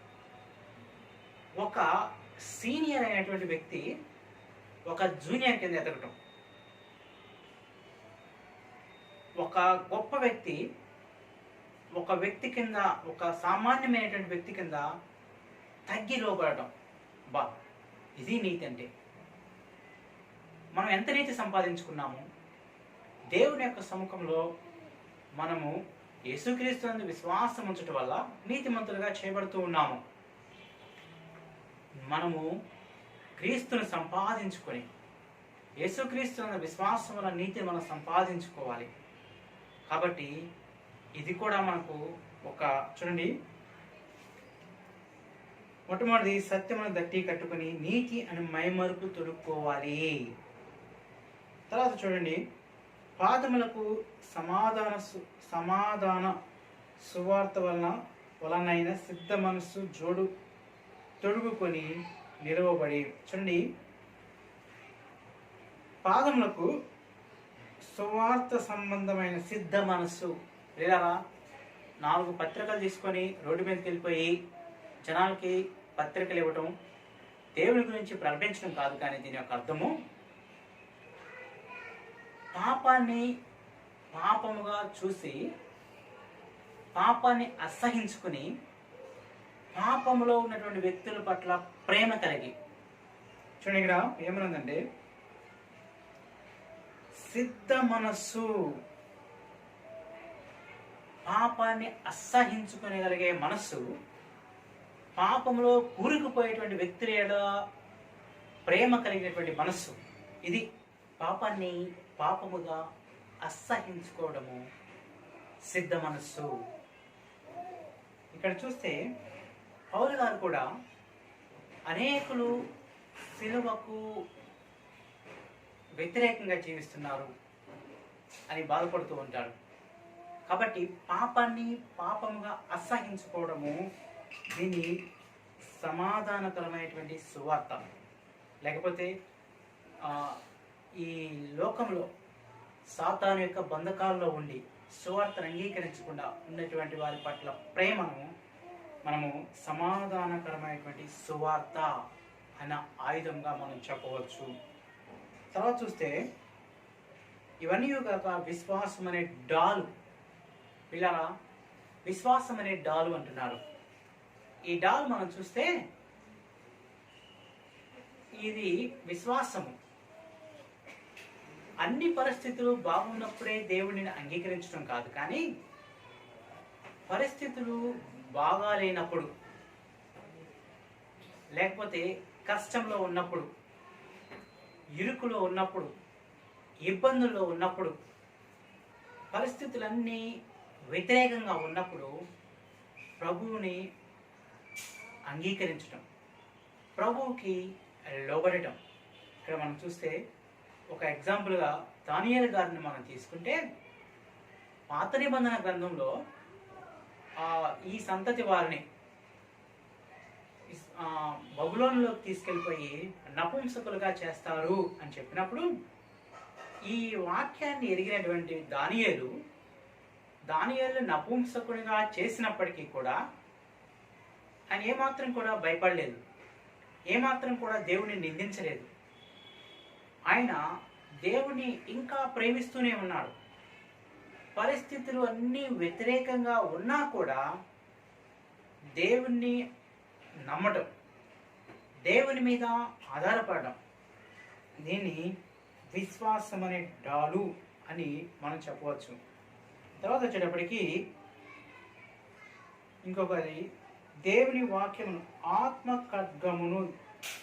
ఒక సీనియర్ అయినటువంటి వ్యక్తి ఒక జూనియర్ కింద ఎదగటం, ఒక గొప్ప వ్యక్తి ఒక వ్యక్తి కింద, ఒక సామాన్యమైనటువంటి వ్యక్తి కింద తగ్గి లోపడటం. ఇది నీతి అంటే. మనం ఎంత నీతి సంపాదించుకున్నాము? దేవుని యొక్క సముఖంలో మనము యేసుక్రీస్తు నందు విశ్వాసం ఉంచటం వల్ల నీతిమంతులుగా చేయబడుతూ ఉన్నాము. మనము క్రీస్తుని సంపాదించుకొని యేసుక్రీస్తు నందు విశ్వాసం వల్ల నీతిని మనం సంపాదించుకోవాలి. కాబట్టి ఇది కూడా మనకు ఒక చూడండి, మొట్టమొదటి సత్యమును దట్టి కట్టుకుని నీతి అని మైమరుపు తొడుక్కోవాలి. తర్వాత చూడండి, పాదములకు సమాధాన సువార్త వలనైన సిద్ధ మనస్సు తొడుగుకొని నిలవబడి. చూడండి, పాదములకు సువార్త సంబంధమైన సిద్ధ మనస్సు. లేదా 4 పత్రికలు తీసుకొని రోడ్డు మీదకి వెళ్ళిపోయి జనాలకి పత్రికలు ఇవ్వటం, దేవుని గురించి ప్రకటించడం కాదు. కానీ దీని యొక్క అర్థము పాపాన్ని పాపముగా చూసి పాపాన్ని అసహించుకుని పాపములో ఉన్నటువంటి వ్యక్తుల పట్ల ప్రేమ కలిగి. చూడండి, ఇక్కడ ఏమనుందంటే సిద్ధ మనస్సు, పాపాన్ని అసహించుకునేగలిగే మనస్సు, పాపంలో కూరుకుపోయేటువంటి వ్యక్తుల ఎడల ప్రేమ కలిగినటువంటి మనస్సు. ఇది పాపాన్ని పాపముగా అసహించుకోవడము సిద్ధ మనస్సు. ఇక్కడ చూస్తే పౌలు గారు కూడా అనేకులు సిలువకు వ్యతిరేకంగా జీవిస్తున్నారు అని బాధపడుతూ ఉంటారు. కాబట్టి పాపాన్ని పాపముగా అసహించుకోవడము దీని సమాధానకరమైనటువంటి సువార్త. లేకపోతే ఈ లోకంలో సాతాను యొక్క బంధకాల్లో ఉండి సువార్తను అంగీకరించకుండా ఉన్నటువంటి వారి పట్ల ప్రేమను మనము సమాధానకరమైనటువంటి సువార్త అన్న ఆయుధంగా మనం చెప్పవచ్చు. తర్వాత చూస్తే ఇవన్నీ కాక విశ్వాసం అనే డాలు. పిల్లల విశ్వాసం అనే డాలు అంటున్నారు. ఈ డాల్ మనం చూస్తే ఇది విశ్వాసము. అన్ని పరిస్థితులు బాగున్నప్పుడే దేవుడిని అంగీకరించడం కాదు, కానీ పరిస్థితులు బాగాలేనప్పుడు, లేకపోతే కష్టంలో ఉన్నప్పుడు, ఇరుకులో ఉన్నప్పుడు, ఇబ్బందుల్లో ఉన్నప్పుడు, పరిస్థితులన్నీ వ్యతిరేకంగా ఉన్నప్పుడు ప్రభువుని అంగీకరించడం, ప్రభువుకి లోబడటం. ఇక్కడ మనం చూస్తే ఒక ఎగ్జాంపుల్గా దానియేలు గారిని మనం తీసుకుంటే పాత నిబంధన గ్రంథంలో ఈ సంతతి వారిని బబులోనులోకి తీసుకెళ్ళిపోయి నపుంసకులుగా చేస్తారు అని చెప్పినప్పుడు ఈ వాక్యాన్ని ఎరిగినటువంటి దానియేలు నపుంసకునిగా చేసినప్పటికీ కూడా ఆయన ఏమాత్రం కూడా భయపడలేదు, ఏమాత్రం కూడా దేవుని నిందించలేదు. ఆయన దేవుని ఇంకా ప్రేమిస్తూనే ఉన్నాడు. పరిస్థితులు అన్నీ వ్యతిరేకంగా ఉన్నా కూడా దేవుణ్ణి నమ్మటం, దేవుని మీద ఆధారపడడం, దీన్ని విశ్వాసం అనే డాలు అని మనం చెప్పవచ్చు. తర్వాత వచ్చేటప్పటికి ఇంకొకటి, దేవుని వాక్యమును ఆత్మ ఖడ్గమును.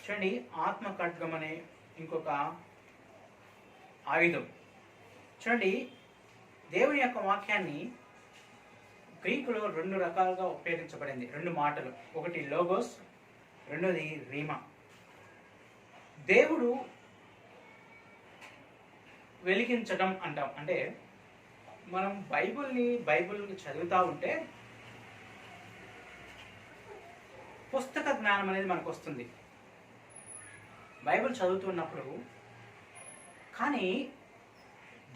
చూడండి, ఆత్మ ఖడ్గం అనే ఇంకొక ఆయుధం. చూడండి, దేవుని యొక్క వాక్యాన్ని గ్రీకులో 2 రకాలుగా ఉపయోగించబడింది. 2 మాటలు, ఒకటి లోగోస్, రెండోది రీమా. దేవుడు వెలిగించడం అంటాం. అంటే మనం బైబిల్ చదువుతూ ఉంటే పుస్తక జ్ఞానం అనేది మనకు వస్తుంది బైబిల్ చదువుతున్నప్పుడు. కానీ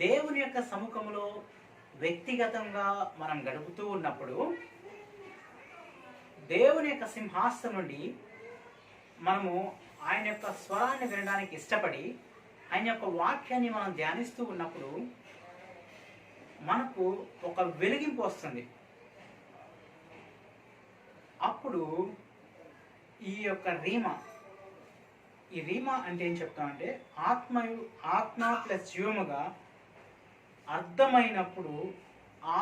దేవుని యొక్క సముఖంలో వ్యక్తిగతంగా మనం గడుపుతూ ఉన్నప్పుడు దేవుని యొక్క సింహాసనం నుండి మనము ఆయన యొక్క స్వరాన్ని వినడానికి ఇష్టపడి ఆయన యొక్క వాక్యాన్ని మనం ధ్యానిస్తూ ఉన్నప్పుడు మనకు ఒక వెలిగింపు వస్తుంది. అప్పుడు ఈ యొక్క రీమా అంటే ఏం చెప్తామంటే ఆత్మ ప్లస్ జీవముగా అర్థమైనప్పుడు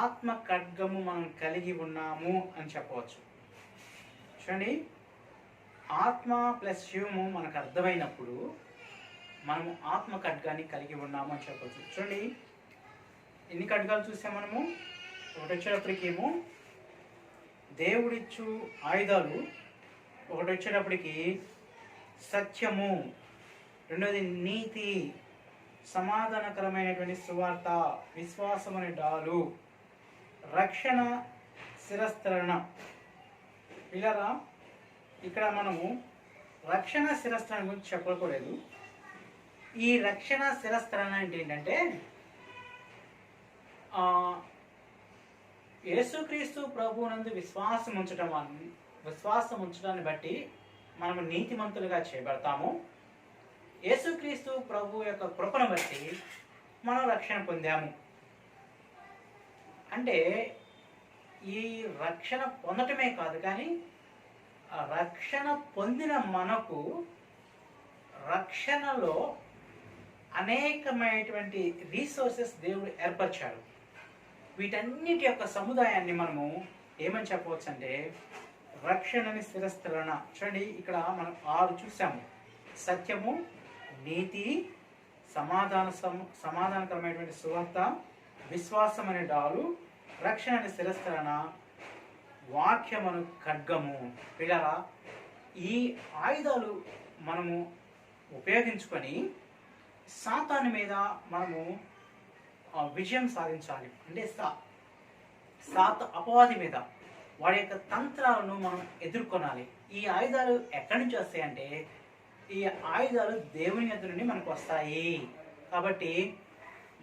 ఆత్మ ఖడ్గము మనం కలిగి ఉన్నాము అని చెప్పవచ్చు. చూడండి, ఆత్మ ప్లస్ జీవము మనకు అర్థమైనప్పుడు మనము ఆత్మ ఖడ్గాన్ని కలిగి ఉన్నాము అని చెప్పవచ్చు. చూడండి, ఎన్ని ఖడ్గాలు చూసాం మనము. ఒకటి వచ్చేటప్పటికేమో దేవుడిచ్చు ఆయుధాలు, ఒకటి వచ్చేటప్పటికి సత్యము, రెండోది నీతి, సమాధానకరమైనటువంటి సువార్త, విశ్వాసం అనే డాలు, రక్షణ శిరస్త్రణ. పిల్లరా, ఇక్కడ మనము రక్షణ శిరస్త్రణ గురించి చెప్పకూడదు. ఈ రక్షణ శిరస్త్రణ అంటే ఏంటంటే యేసుక్రీస్తు ప్రభువునందు విశ్వాసం ఉంచడాన్ని బట్టి మనము నీతిమంతులుగా చేయబడతాము. యేసుక్రీస్తు ప్రభు యొక్క కృపను బట్టి మనం రక్షణ పొందాము. అంటే ఈ రక్షణ పొందటమే కాదు, కానీ రక్షణ పొందిన మనకు రక్షణలో అనేకమైనటువంటి రీసోర్సెస్ దేవుడు ఏర్పరిచాడు. వీటన్నిటి యొక్క సముదాయాన్ని మనము ఏమని చెప్పవచ్చు అంటే రక్షణని స్థిరస్థలన. చూడండి, ఇక్కడ మనం 6 చూసాము: సత్యము, నీతి, సమాధానకరమైనటువంటి సువార్త, విశ్వాసం అనే డాలు, రక్షణ అనే స్థిరస్థలన, వాక్యమను ఖడ్గము. పిల్లరా, ఈ ఆయుధాలు మనము ఉపయోగించుకొని సాతాను మీద మనము విజయం సాధించాలి. అంటే అపవాది మీద వాడి యొక్క తంత్రాలను మనం ఎదుర్కొనాలి. ఈ ఆయుధాలు ఎక్కడి నుంచి వస్తాయంటే ఈ ఆయుధాలు దేవుని యొద్ద నుండి మనకు వస్తాయి. కాబట్టి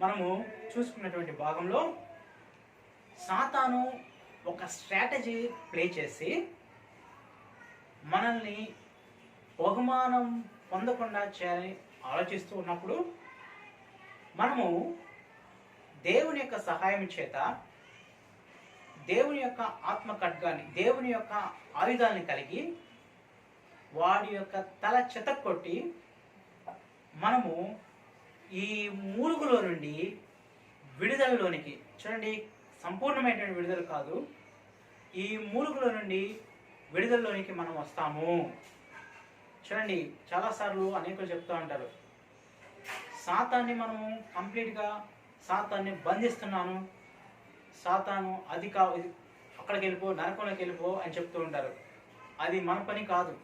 మనము చూసుకున్నటువంటి భాగంలో సాతాను ఒక స్ట్రాటజీ ప్లే చేసి మనల్ని బహుమానం పొందకుండా చేయాలని ఆలోచిస్తూ ఉన్నప్పుడు మనము దేవుని యొక్క సహాయం చేత దేవుని యొక్క ఆత్మ ఖడ్గాన్ని, దేవుని యొక్క ఆయుధాలని కలిగి వాడి యొక్క తల చెతక్కొట్టి మనము ఈ మూలుగులో నుండి విడుదలలోనికి, చూడండి, సంపూర్ణమైనటువంటి విడుదల కాదు, ఈ మూలుగులో నుండి విడుదలలోనికి మనం వస్తాము. చూడండి, చాలాసార్లు అనేకులు చెప్తూ ఉంటారు, సాతాన్ని మనము కంప్లీట్గా సాతాన్ని బంధిస్తున్నాను, సాతాను అది అక్కడికి వెళ్ళిపో, నరకంలోకి వెళ్ళిపో అని చెప్తూ ఉంటారు. అది మన పని కాదు.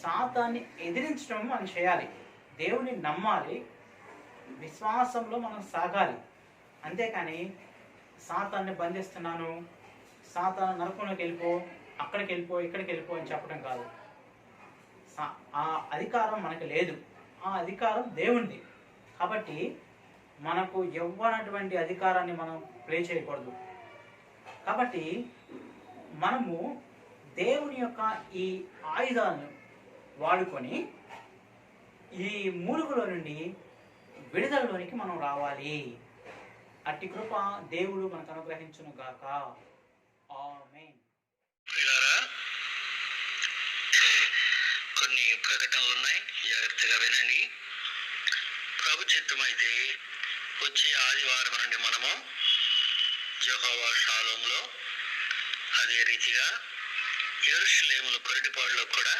సాతాన్ని ఎదిరించడం మనం చేయాలి, దేవుని నమ్మాలి, విశ్వాసంలో మనం సాగాలి. అంతేకాని సాతాన్ని బంధిస్తున్నాను, సాతాను నరకంలోకి వెళ్ళిపో, అక్కడికి వెళ్ళిపో, ఇక్కడికి వెళ్ళిపో అని చెప్పడం కాదు. ఆ అధికారం మనకు లేదు, ఆ అధికారం దేవునిది. కాబట్టి మనకు ఇవ్వనటువంటి అధికారాన్ని మనం ప్లే చేయకూడదు. కాబట్టి మనము దేవుని యొక్క ఈ ఆయుధాలను వాడుకొని ఈ మూలుగులో నుండి విడుదలలోనికి మనం రావాలి. అట్టి కృప దేవుడు మనకు అనుగ్రహించును గాక. ఆమేన్. ప్రియులారా, కొన్ని ప్రకటనలు ఉన్నాయి, జాగ్రత్తగా వినండి. ప్రభు చిత్తమైతే వచ్చే ఆదివారం నుండి మనము యెహోవా షాలోములో, అదే రీతిగా యెరూషలేములో కొరటిపాడులో కూడా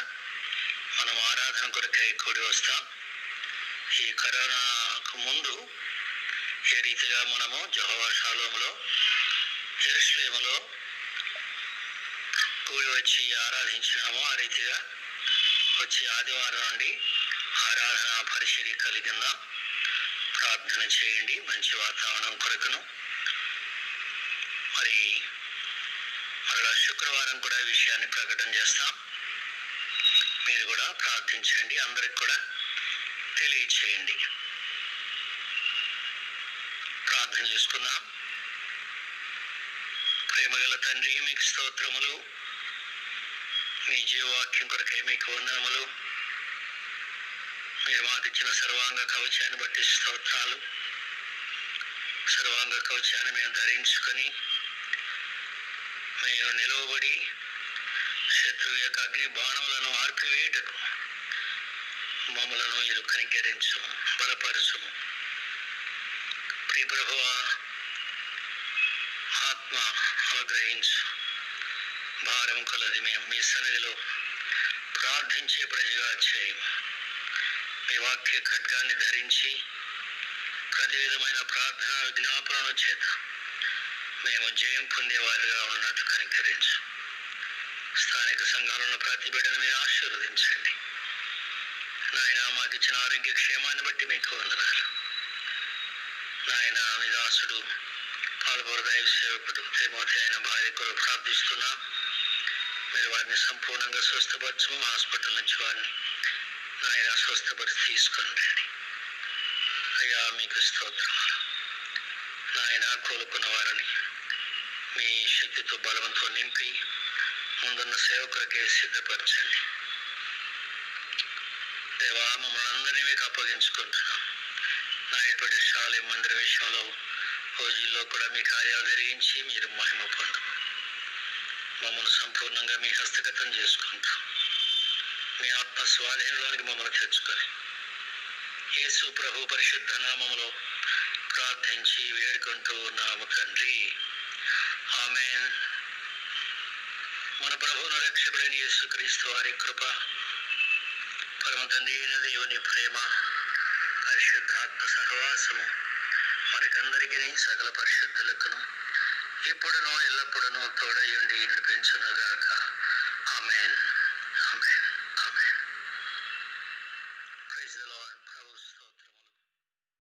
మనం ఆరాధన కొరకై కూడి వస్తాం. ఈ కరోనాకు ముందు ఏ రీతిగా మనము యెహోవా షాలోములో, యెరూషలేములో కూడి వచ్చి ఆరాధించినామో ఆ రీతిగా వచ్చే ఆదివారం నుండి ఆరాధన పరిచర్య కలిగిందా. ప్రార్థన చేయండి మంచి వాతావరణం కొరకును. మరి మరలా శుక్రవారం కూడా ఈ విషయాన్ని ప్రకటన చేస్తాం. మీరు కూడా ప్రార్థించండి, అందరికి కూడా తెలియచేయండి. ప్రార్థన చేసుకుందాం. ప్రేమగల తండ్రి, మీకు స్తోత్రములు. మీ జీవవాక్యం కొరకై మీకు వందనములు. మీరు మాకు ఇచ్చిన సర్వాంగ కవచాన్ని బట్టి స్తోత్రాలు. సర్వాంగ కవచాన్ని మేము ధరించుకొని మేము నిలవబడి శత్రువు యొక్క అగ్ని బాణములను ఆర్పివేయటకు మమ్మలను మీరు కనికరించము, బలపరచము. ప్రియ ప్రభువా, ఆత్మ అనుగ్రహించు. భారం కలది మేము మీ సన్నిధిలో ప్రార్థించే ప్రజగా చేయము. మీ వాక్య ఖడ్గాన్ని ధరించి ప్రతి విధమైన ప్రార్థన విజ్ఞాపనల చేత మేము జయం పొందేవారిగా ఉన్నట్టు కనికరించు. స్థానిక సంఘాలను ప్రతి బిడ్డను మీరు ఆశీర్వదించండి. నాయన, మాకు ఇచ్చిన ఆరోగ్య క్షేమాన్ని బట్టి మీకు వందనాలు. నాయన, మీ దాసుడు పాల్పొర దైవ సేవకుడు తిమోతి అయిన భార్య కొరకు ప్రార్థిస్తున్నా. మీరు వారిని సంపూర్ణంగా స్వస్థపరచము. హాస్పిటల్ నుంచి వారిని నాయన స్వస్థపరిచి తీసుకొని రండి. అయ్యా, మీకు స్తోత్రములు. నాయన, కోలుకున్న వారిని మీ శక్తితో బలంతో నింపి ముందున్న సేవకులకే సిద్ధపరచండి. దేవా, మమ్మల్ని అందరినీ మీకు అప్పగించుకుంటున్నాం. నా ఇటువంటి శాలయ మందిర విషయంలో రోజుల్లో కూడా మీ కార్యాలు జరిగించి మీరు మహిమ పొందు. మమ్మల్ని సంపూర్ణంగా మీ హస్తగతం చేసుకుంటూ మీ ఆత్మ స్వాధీనంలోనికి మమ్మల్ని తెచ్చుకొని యేసు ప్రభు పరిశుద్ధ నామములో ప్రార్థించి వేడుకుంటూ ఉన్నాము తండ్రి. ఆమేన్. మన ప్రభువును రక్షకుడైన యేసుక్రీస్తు వారి కృప, పరమ తండ్రి అయిన దేవుని ప్రేమ, పరిశుద్ధాత్మ సహవాసము మనకందరికీ సకల పరిశుద్ధులకును ఇప్పుడును ఎల్లప్పుడూ తోడయుండి నడిపించునుగాక. ఆమేన్.